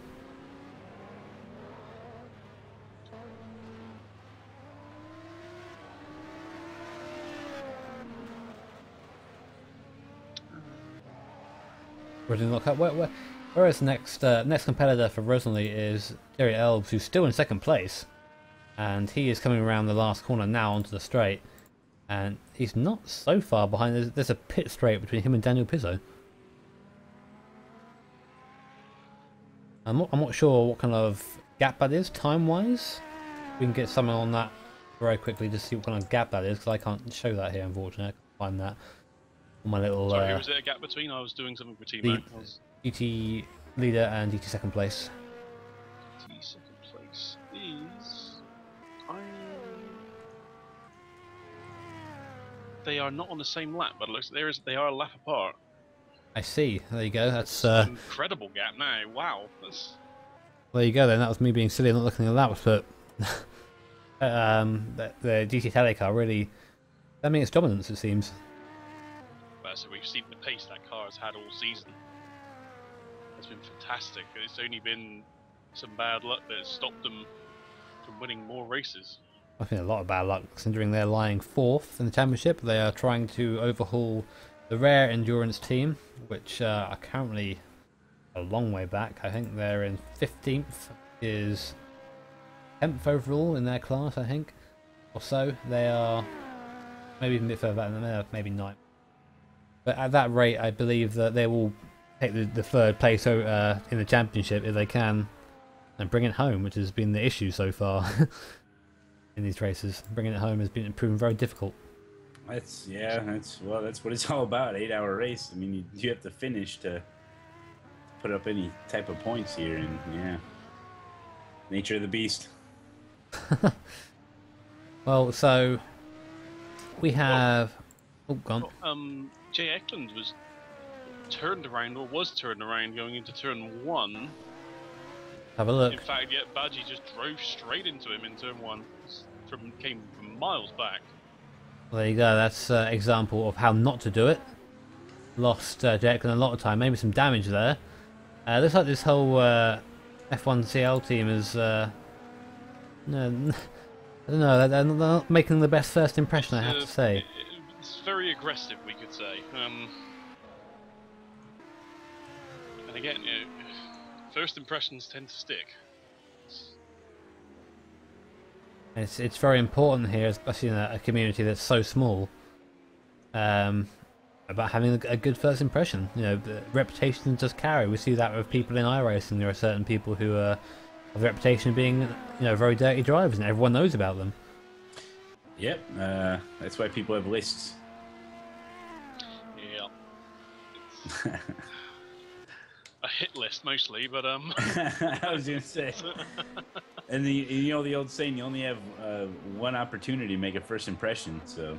Whereas next competitor for Rosalie is Jerry Elbs, who's still in 2nd place, and he is coming around the last corner now onto the straight, and he's not so far behind. There's a pit straight between him and Daniel Pizzo. I'm not sure what kind of gap that is time-wise. We can get someone on that very quickly to see what kind of gap that is, because I can't show that here, unfortunately. I can't find that on my little. Sorry, was there a gap between? I was doing something for Timo. GT leader and GT 2nd place. GT 2nd place is. They are not on the same lap, but it looks they are a lap apart. I see. There you go. That's incredible gap now. Wow. That's... There you go. Then that was me being silly and not looking at laps, but the GT Italia car really. I mean, its dominance, it seems. Well, so we've seen the pace that car has had all season. It's been fantastic. It's only been some bad luck that has stopped them from winning more races. I think a lot of bad luck, considering they're lying 4th in the championship. They are trying to overhaul the Rare Endurance team, which are currently a long way back. I think they're in 15th, is 10th overall in their class, I think, or so. They are maybe even a bit further back than that, maybe 9th. But at that rate, I believe that they will take the 3rd place in the championship if they can, and bring it home, which has been the issue so far in these races. Bringing it home has been proven very difficult. That's what it's all about. 8-hour race. I mean, you have to finish to put up any type of points here, and yeah, nature of the beast. Well, so we have. Oh, gone. Jay Eklund was turned around going into turn 1. Have a look. In fact, yeah, Badgie just drove straight into him in turn 1. Came from miles back. Well, there you go. That's an example of how not to do it. Lost Jay Eklund a lot of time. Maybe some damage there. Looks like this whole F1 CL team is. No, I don't know. They're not making the best first impression, I have to say. It's very aggressive, we could say. And again, first impressions tend to stick. It's very important here, especially in a community that's so small, about having a good first impression. You know, the reputation does carry. We see that with people in iRacing. There are certain people who have a reputation of being, very dirty drivers, and everyone knows about them. Yep, that's why people have lists. Yeah. A hit list mostly, but I was gonna say. And the old saying, you only have one opportunity to make a first impression. So,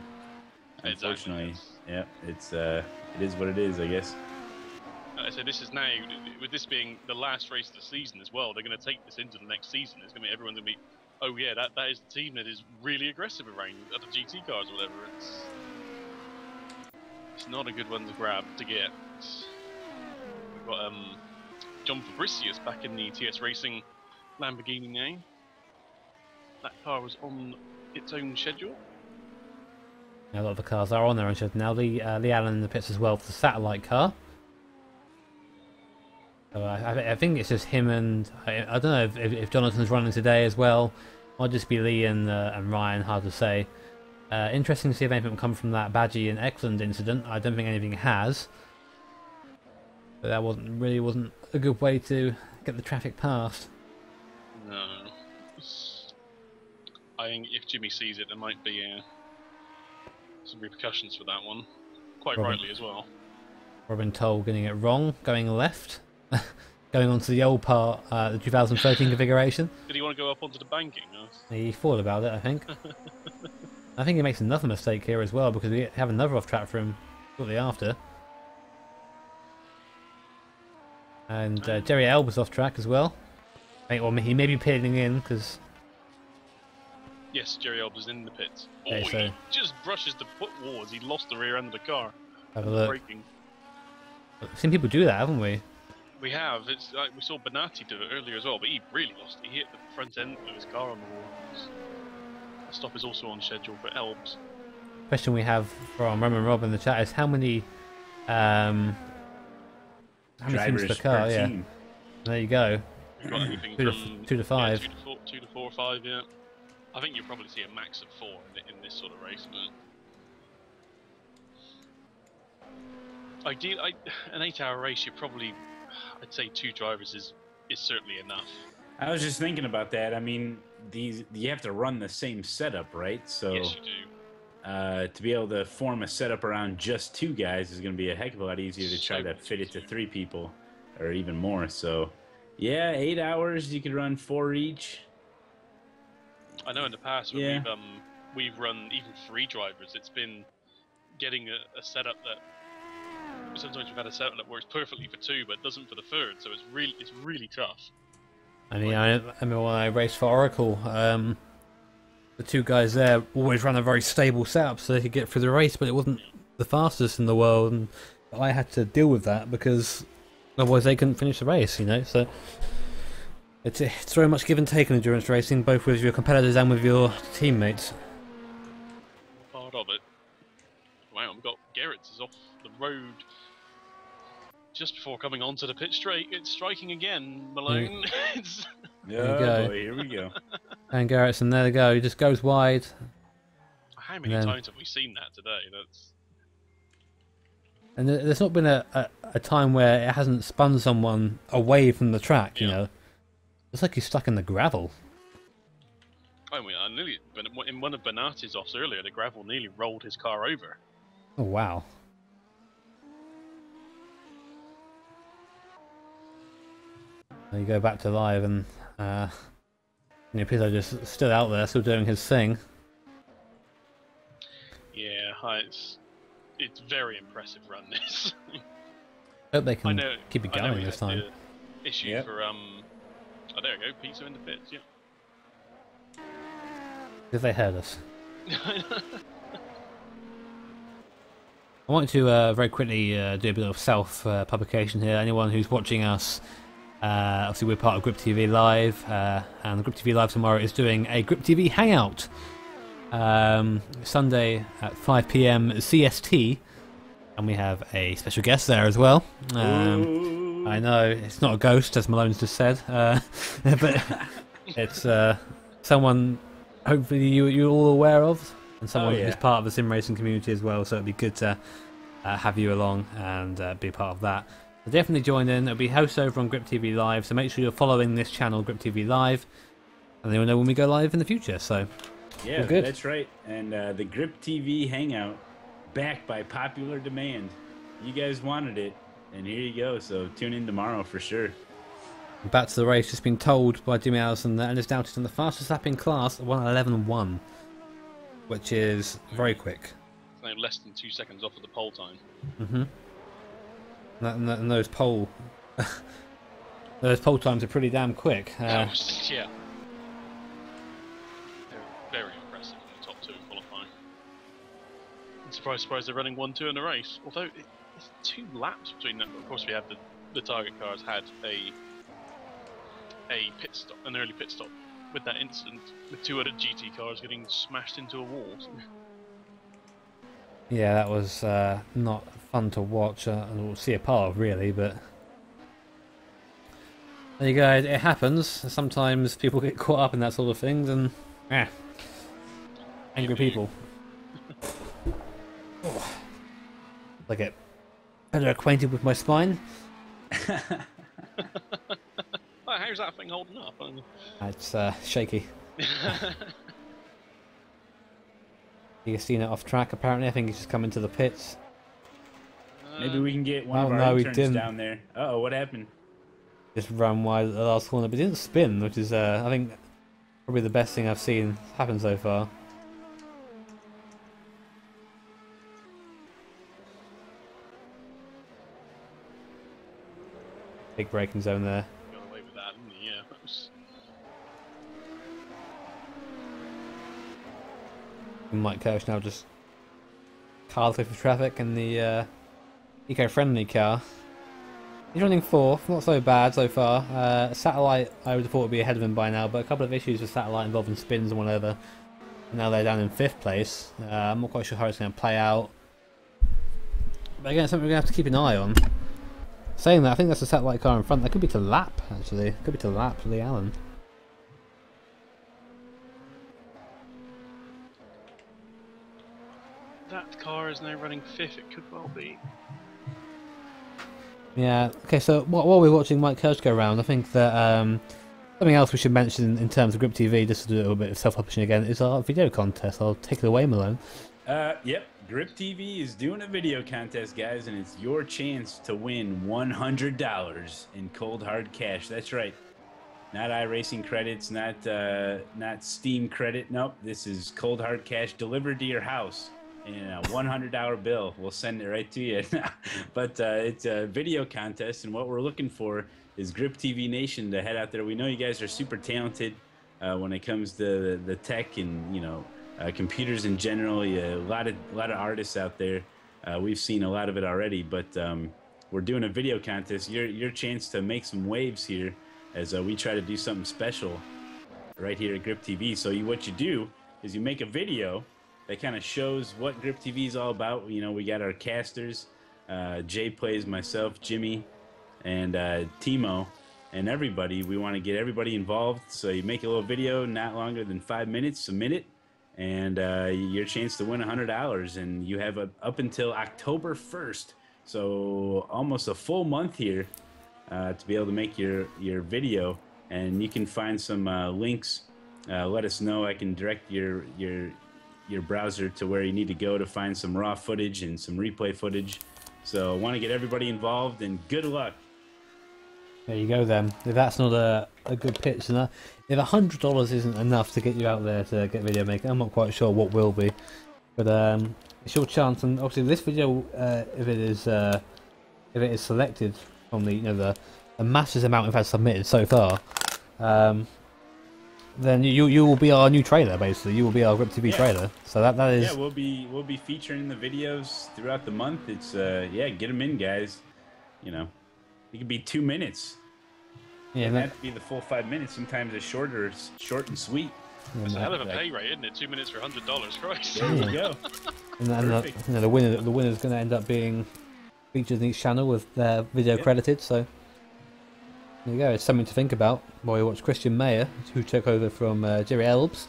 unfortunately, yeah, it is what it is, I guess. So this is now, with this being the last race of the season as well, they're going to take this into the next season. It's going to be everyone's going to be, oh yeah, that is the team that is really aggressive around other GT cars or whatever. It's not a good one to grab to get. We've got John Fabricius back in the TS Racing Lamborghini now. That car was on its own schedule. A lot of the cars are on their own schedule now. Lee Allen in the pits as well for the satellite car. So I think it's just him and I don't know if Jonathan's running today as well. Might just be Lee and Ryan. Hard to say. Interesting to see if anything will come from that Badgie and Eklund incident. I don't think anything has. But that wasn't a good way to get the traffic past. No. I think if Jimmy sees it, there might be some repercussions for that one. Quite Robin. rightly as well. Robin Toll getting it wrong, going left, going on to the old part, the 2013 configuration. Did he want to go up onto the banking? No? He thought about it, I think. I think he makes another mistake here as well, because we have another off track for him shortly after. And Jerry Elba's off track as well. Or he may be pitting in, because... Yes, Jerry Alba's in the pits. Okay, so he just brushes the foot walls. He lost the rear end of the car. have a look. Braking. We've seen people do that, haven't we? We have. It's like we saw Bonatti do it earlier as well, but he really lost. He hit the front end of his car on the wall. The stop is also on schedule for Elbs. Question we have from Roman Rob in the chat is how many teams per car? Yeah, team. there you go. We've got anything 2 to 5. Yeah, 2 to 4 or 5. Yeah. I think you'll probably see a max of 4 in this sort of race. Ideally, an 8-hour race, you probably, I'd say 2 drivers is certainly enough. I was just thinking about that. I mean, you have to run the same setup, right? So Yes, you do. to be able to form a setup around just 2 guys is going to be a heck of a lot easier to try to fit it to 3 people, or even more. So, yeah, 8 hours. You could run 4 each. I know in the past when we've run even 3 drivers, it's been getting a setup that sometimes we've had a setup that works perfectly for 2 but doesn't for the 3rd. So it's really tough. I mean, I remember when I raced for Oracle, the 2 guys there always ran a very stable setup so they could get through the race, but it wasn't the fastest in the world, and I had to deal with that because otherwise they couldn't finish the race, you know. So it's very much give and take in endurance racing, both with your competitors and with your teammates. Part of it. Wow, we've got Gerrits is off the road just before coming onto the pit straight. It's striking again, Malone. It's... Yeah, go. boy, here we go. And Garrettson, there they go. He just goes wide. How many times have we seen that today? And there's not been a time where it hasn't spun someone away from the track, you know. It's like he's stuck in the gravel. I mean, in one of Bonatti's offs earlier, the gravel nearly rolled his car over. Oh, wow. There you go, back to live, and Pizzo just still out there, still doing his thing. Yeah, it's very impressive run, this. Hope they can keep it going this time. Issue for oh, there we go, Pizza in the pits. Yeah. If they heard us. I want to very quickly do a bit of self-publication here. Anyone who's watching us, obviously we're part of GripTV Live, and GripTV Live tomorrow is doing a GripTV Hangout. Sunday at 5 PM CST, and we have a special guest there as well. I know it's not a ghost, as Malone's just said, but it's someone hopefully you're all aware of, and someone who's part of the sim racing community as well, so it'd be good to have you along and be a part of that. So definitely join in. It'll be hosted over on GripTV Live, so make sure you're following this channel, GripTV Live, and then you'll know when we go live in the future. So yeah, that's right. And the GripTV Hangout, back by popular demand. You guys wanted it, and here you go. So tune in tomorrow for sure. Back to the race. Just been told by Jimmy Allison that Ellis Doughty in the fastest lap in class, 1:11.1, which is very quick. It's like less than 2 seconds off of the pole time. And those pole times are pretty damn quick. Yeah. They're very impressive in the top 2 in qualifying. I'm surprised they're running 1-2 in the race. Although there's 2 laps between them. Of course, we have the target cars had a pit stop, an early pit stop with that incident with 2 other GT cars getting smashed into a wall. Yeah, that was not fun to watch or see a part of, really, but there you go, it happens. Sometimes people get caught up in that sort of things, and angry people. I get better acquainted with my spine. How's that thing holding up? It's shaky. He's seen it off track apparently. I think he's just coming to the pits. Maybe we can get one Oh, of our no, he interns didn't. down there. Uh-oh, what happened? Just ran wide at the last corner, but he didn't spin, which is I think probably the best thing I've seen happen so far. Big braking zone there. Got away with that, didn't he? Yeah. That was... And Mike Kirsch now just cars through traffic in the eco-friendly car. He's running 4th, not so bad so far. Satellite, I would have thought would be ahead of him by now, but a couple of issues with Satellite involving spins and whatever. Now they're down in 5th place. I'm not quite sure how it's going to play out. But again, it's something we're going to have to keep an eye on. Saying that, I think that's a Satellite car in front. That could be to lap, actually. Could be to lap Lee Allen. That car is now running 5th. It could well be. Yeah, okay, so while we're watching Mike Kirsch go around, I think that something else we should mention in terms of GripTV, just to do a little bit of self-publishing again, is our video contest. I'll take it away, Malone. Yep, GripTV is doing a video contest, guys, and it's your chance to win $100 in cold hard cash. That's right. Not iRacing credits, not Steam credit. Nope, this is cold hard cash delivered to your house in a $100 bill. We'll send it right to you. But it's a video contest, and what we're looking for is GripTV Nation to head out there. We know you guys are super talented when it comes to the tech and, you know, computers in general. A lot of artists out there. We've seen a lot of it already, but we're doing a video contest. Your chance to make some waves here as we try to do something special right here at GripTV. So what you do is you make a video that kind of shows what GripTV is all about. You know, we got our casters, Jay plays, myself, Jimmy, and Timo, and everybody. We want to get everybody involved. So you make a little video, not longer than 5 minutes, submit it, and your chance to win $100. And you have up until October 1st, so almost a full month here to be able to make your video. And you can find some links. Let us know. I can direct your browser to where you need to go to find some raw footage and some replay footage. So I want to get everybody involved, and good luck. There you go then. If that's not a good pitch, and if $100 isn't enough to get you out there to get video making, I'm not quite sure what will be. But it's your chance, and obviously this video, if it is selected from the massive amount we've had submitted so far, then you will be our new trailer. Basically, you will be our GripTV trailer. So that is. Yeah, we'll be featuring the videos throughout the month. It's get them in, guys. You know. It could be 2 minutes. Yeah, it doesn't have to be the full 5 minutes. Sometimes it's short and sweet. It's a hell of a pay rate, isn't it? 2 minutes for $100, Christ. There you go. And the winner's going to end up being featured in each channel with their video credited. So there you go. It's something to think about while you watch Christian Mayer, who took over from Jerry Elbs,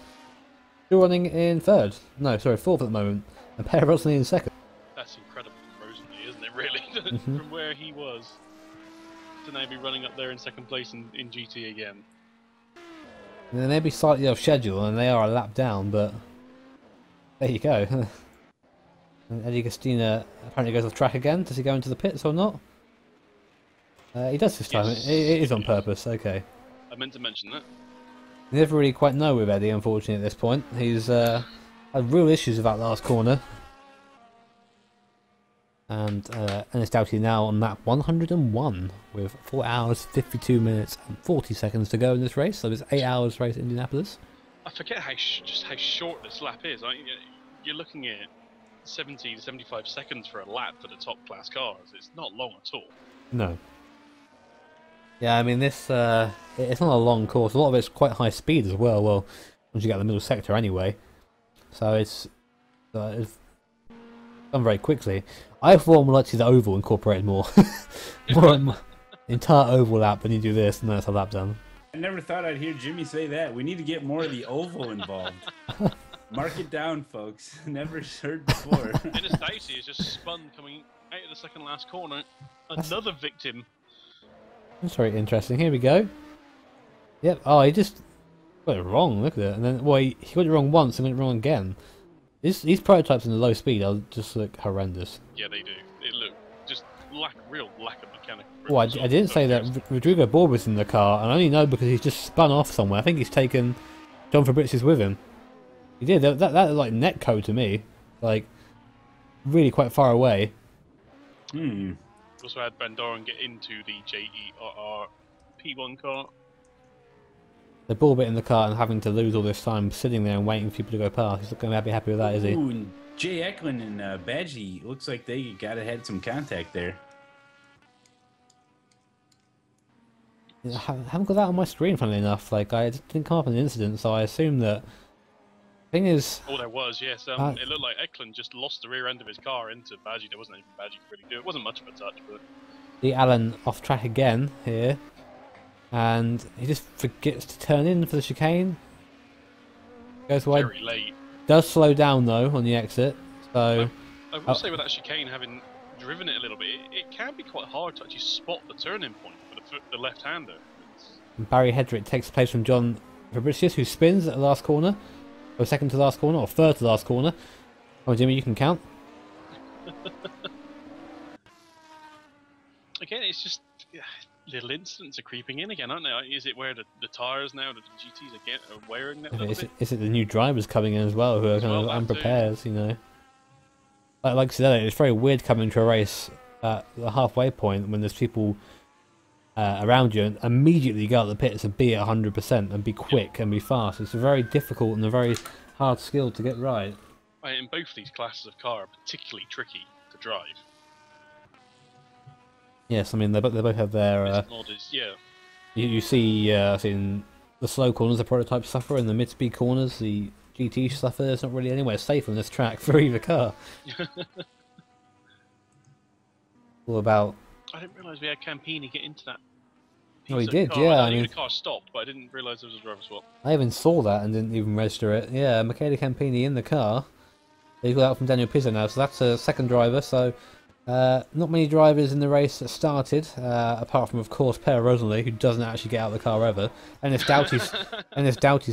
still running in 4th at the moment, and Per Rosley in 2nd. That's incredible from Rosenly, isn't it? Really, from where he was to now be running up there in 2nd place in GT again. And they may be slightly off schedule, and they are a lap down, but there you go. And Eddie Castina apparently goes off track again. Does he go into the pits or not? He does this time. Yes. It is on purpose. Okay. I meant to mention that. You never really quite know with Eddie, unfortunately, at this point. He's had real issues with that last corner. And it's Doughty now on lap 101 with 4 hours, 52 minutes and 40 seconds to go in this race. So it's 8 hours race in Indianapolis. I forget just how short this lap is. You're looking at 70 to 75 seconds for a lap for the top class cars. It's not long at all. No. Yeah, I mean this. It's not a long course. A lot of it's quite high speed as well. Well, once you get the middle sector anyway, so it's done very quickly. I thought more likely the oval incorporated more, more entire oval lap when you do this, and then it's a lap done. I never thought I'd hear Jimmy say that. We need to get more of the oval involved. Mark it down, folks. Never heard before. Dennis Dicey has just spun coming out of the second last corner. Another victim. That's very interesting. Here we go. Yep. Oh, he just got it wrong. Look at it. And then, well, he got it wrong once and got it wrong again. These prototypes in the low speed just look horrendous. Yeah, they do. It look just real lack of mechanical. Well, I didn't say that Rodrigo Borg was in the car, and I only know because he's just spun off somewhere. I think he's taken John Fabricius with him. He did. That looked like netcode to me, like really quite far away. Hmm. Also had Van Doren get into the JERR P1 car. The ball bit in the car and having to lose all this time sitting there and waiting for people to go past. He's not going to be happy with that, is he? Ooh, and Jay Eklund and Badgie, looks like they got ahead some contact there. I haven't got that on my screen, funnily enough. Like, I didn't come up an incident, so I assume that. Thing is. Oh, there was, yes. It looked like Eklund just lost the rear end of his car into Badgie. There wasn't anything Badgie could really do. It wasn't much of a touch, but. The Allen off track again here. And he just forgets to turn in for the chicane. Goes wide. Very late. Does slow down though on the exit. So I will say with that chicane, having driven it a little bit, it can be quite hard to actually spot the turning point for the left-hander. Barry Hedrick takes place from John Fabricius, who spins at the last corner, or second to last corner, or third to last corner. Oh, Jimmy, you can count. Again, it's just little incidents are creeping in again, aren't they? Is it where the tyres now, the GTs are wearing it a little bit? Is it the new drivers coming in as well, who are kind of unprepared, you know? Like I said, it's very weird coming to a race at the halfway point when there's people around you and immediately go out the pits and be at 100% and be quick and be fast. It's very difficult and a very hard skill to get right. And both of these classes of car are particularly tricky to drive. Yes, I mean they both have their. Yeah. You see, in the slow corners the prototypes suffer, and the mid-speed corners the GT suffer. There's not really anywhere safe on this track for either car. All about. I didn't realise we had Campini get into that. Oh, he did, yeah. I knew the car stopped, but I didn't realise there was a driver swap. I even saw that and didn't even register it. Yeah, Michele Campini in the car. They got out from Daniel Pizzo now, so that's a second driver. So. Not many drivers in the race that started, apart from, of course, Per Rosenley, who doesn't actually get out of the car ever. And if Doughty's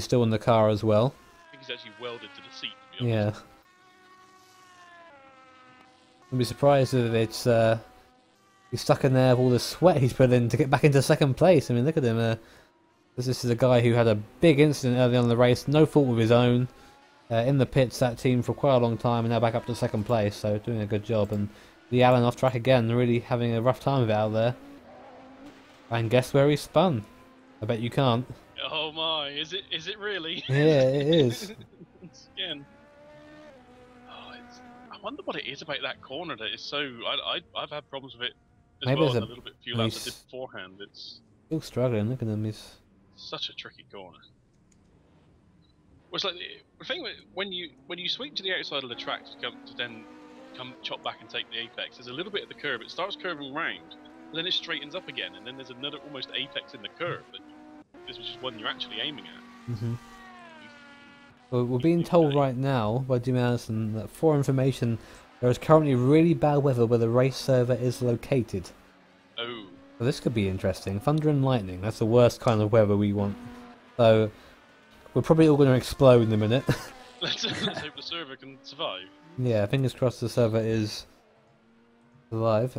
still in the car as well. I think he's actually welded to the seat, to be honest. Yeah. I'd be surprised if it's he's stuck in there with all the sweat he's put in to get back into second place. I mean, look at him. This is a guy who had a big incident early on in the race, no fault of his own. In the pits, that team for quite a long time, and now back up to second place, so doing a good job. And the Allen off track again, really having a rough time of it out there. And guess where he spun? I bet you can't. Oh my, is it really? Yeah, it is. Again. Oh, I wonder what it is about that corner that is so. I've had problems with it as Maybe well. there's A little bit few laps I did beforehand. It's still struggling. Look at him. He's such a tricky corner. Well, it's like the thing when you sweep to the outside of the track to then come chop back and take the apex. There's a little bit of the curve. It starts curving round, and then it straightens up again, and then there's another almost apex in the curve. But this was just one you're actually aiming at. Mm-hmm. Well, we're being told right now by Jim Anderson that for information, there is currently really bad weather where the race server is located. Oh. So this could be interesting. Thunder and lightning. That's the worst kind of weather we want. So we're probably all going to explode in a minute. Let's hope the server can survive. Yeah, fingers crossed the server is alive.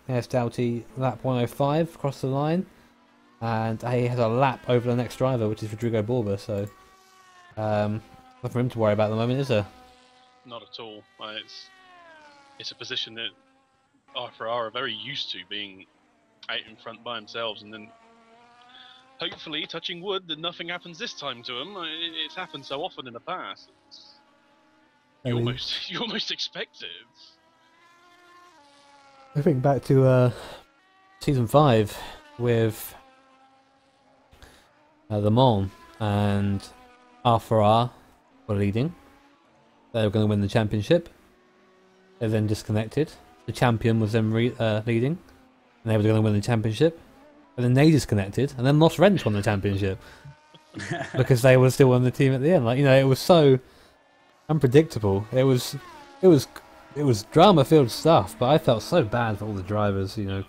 Here's Doughty, lap 105, across the line. And he has a lap over the next driver, which is Rodrigo Borba, so nothing for him to worry about at the moment, is there? Not at all. It's a position that R4R are very used to, being out in front by themselves, and then hopefully, touching wood, that nothing happens this time to them. It's happened so often in the past. You almost expect it. I think back to season 5 with Le Mans and R4R were leading. They were going to win the championship. They then disconnected. The champion was then leading, and they were going to win the championship. And then they disconnected, and then Moss Wrench won the championship because they were still on the team at the end. Like, you know, it was so unpredictable. It was drama-filled stuff, but I felt so bad for all the drivers. You know.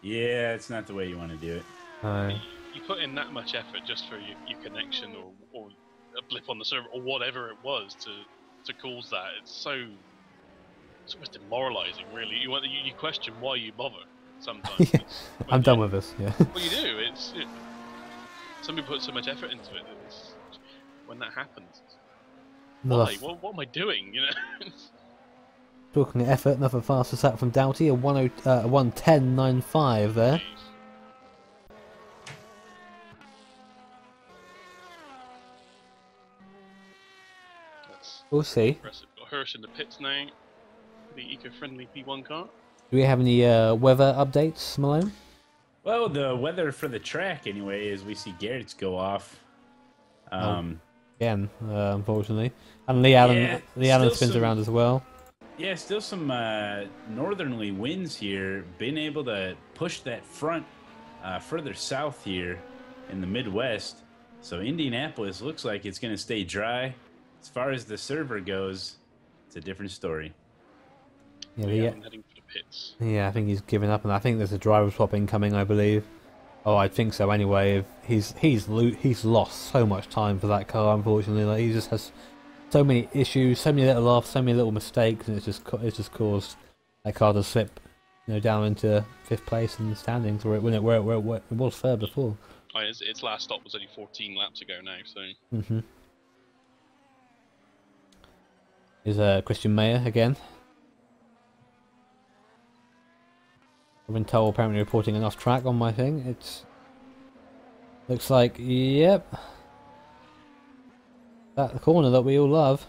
Yeah, it's not the way you want to do it. You put in that much effort just for your connection or a blip on the server or whatever it was to to cause that. It's so almost demoralising, really. You question why you bother sometimes. Yeah, I'm done with this. Yeah. Well, you do. Some people put so much effort into it that when that happens, why? What am I doing? You know. Talking of effort, another faster sat from Doughty, a 1:10.95 there. We'll see. Impressive. Got Hirsch in the pits now. The eco-friendly P1 car. Do we have any weather updates, Malone? Well, the weather for the track, anyway, is we see Garrett's go off. Again, unfortunately. And Lee Allen spins around as well. Yeah, still some northerly winds here. Been able to push that front further south here in the Midwest. So Indianapolis looks like it's going to stay dry. As far as the server goes, it's a different story. Yeah, heading for the pits. Yeah, I think he's given up, and I think there's a driver swap incoming, I believe. Oh, I think so. Anyway, he's lost so much time for that car. Unfortunately, like, he just has so many issues, so many little offs, so many little mistakes, and it's just caused that car to slip, down into 5th place in the standings, where it was third before. Oh, its last stop was only 14 laps ago now, so. Is Christian Mayer again? I've been told, apparently reporting an off track on my thing. It's looks like, yep, that corner that we all love.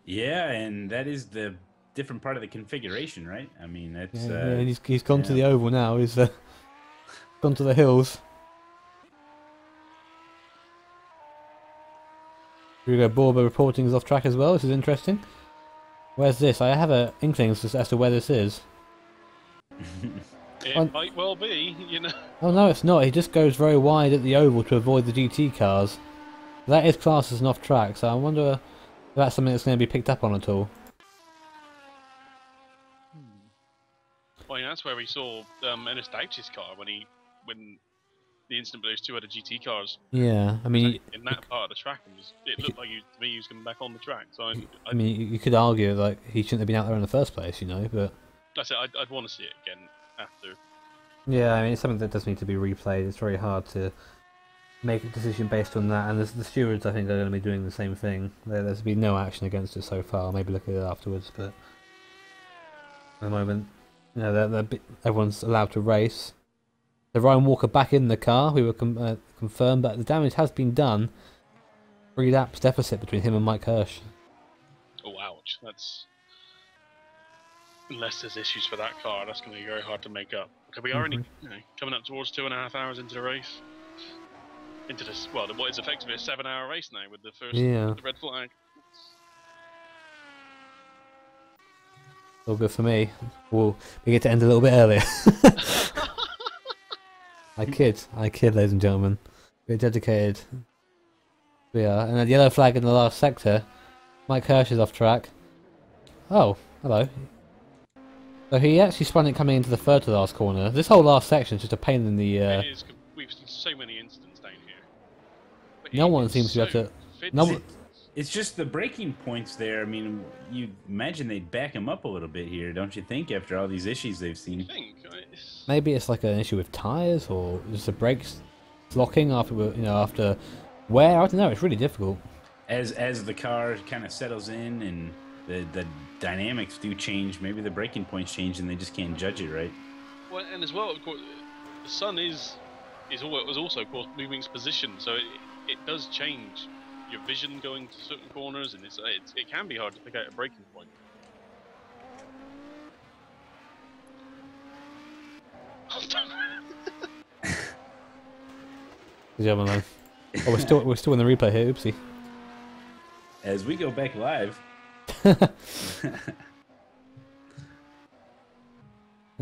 Yeah, and that is the different part of the configuration, right? I mean, that's and he's gone to the oval now. He's gone to the hills. Here we go. Borba reporting is off track as well. This is interesting. Where's this? I have an inkling as to where this is. It might well be, Oh no, it's not. He just goes very wide at the oval to avoid the GT cars. That is classed as an off track, so I wonder if that's something that's going to be picked up on at all. Well, that's where we saw Ennis Douch's car when the incident with those two other GT cars. Yeah, I mean, in that part of the track, it looked like he was coming back on the track. So I mean, you could argue like he shouldn't have been out there in the first place, but that's it. I'd want to see it again after. Yeah, I mean, it's something that does need to be replayed. It's very hard to make a decision based on that, and the stewards, I think, are going to be doing the same thing. There's been no action against it so far. Maybe look at it afterwards, but at the moment, everyone's allowed to race. The Ryan Walker back in the car, we were confirmed, but the damage has been done. 3 laps deficit between him and Mike Hirsch. Oh, ouch. That's... Unless there's issues for that car, that's going to be very hard to make up. Because we are only coming up towards 2.5 hours into the race. Into this, well, what is effectively a 7-hour race now with the first the red flag. All good for me. We get to end a little bit earlier. I kid, ladies and gentlemen. We're dedicated. We are. And the yellow flag in the last sector. Mike Hirsch is off track. Oh, hello. So he actually spun it coming into the third to last corner. This whole last section is just a pain in the... It is. We've seen so many incidents down here. But no one seems to be able to... It's just the breaking points there. I mean, you imagine they'd back him up a little bit here, don't you think, after all these issues they've seen? Maybe it's like an issue with tyres, or just the brakes locking after wear. I don't know. It's really difficult. As the car kind of settles in and the dynamics do change, maybe the breaking points change and they just can't judge it right. Well, and as well, of course, the sun was also, of course, moving its position, so it does change your vision going to certain corners, and it can be hard to pick out a breaking point. Good job, man. Oh, we're still in the replay here. Oopsie. As we go back live. And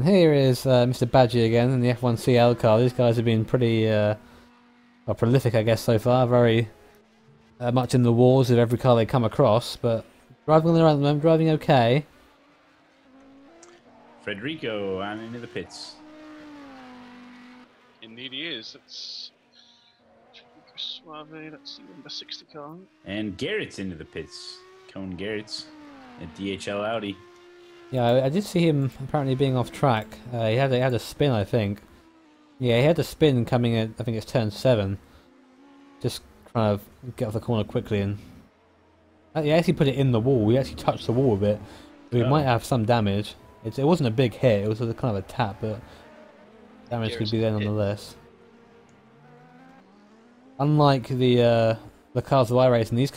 here is Mr. Badger again in the F1 CL car. These guys have been pretty prolific, I guess, so far. Very much in the wars of every car they come across, but driving around at the moment, driving okay. Federico on into the pits. Indeed he is. It's Suave, let's see, number 60 car. And Garrett's into the pits, Cone Garrett's at DHL Audi. Yeah, I did see him apparently being off track. He had a spin, I think. Yeah, he had a spin coming in. I think it's turn 7. Just trying to get off the corner quickly, and he actually put it in the wall. We actually touched the wall a bit. We might have some damage. It wasn't a big hit. It was a kind of a tap, but damage could be there nonetheless. Unlike the cars that I race in these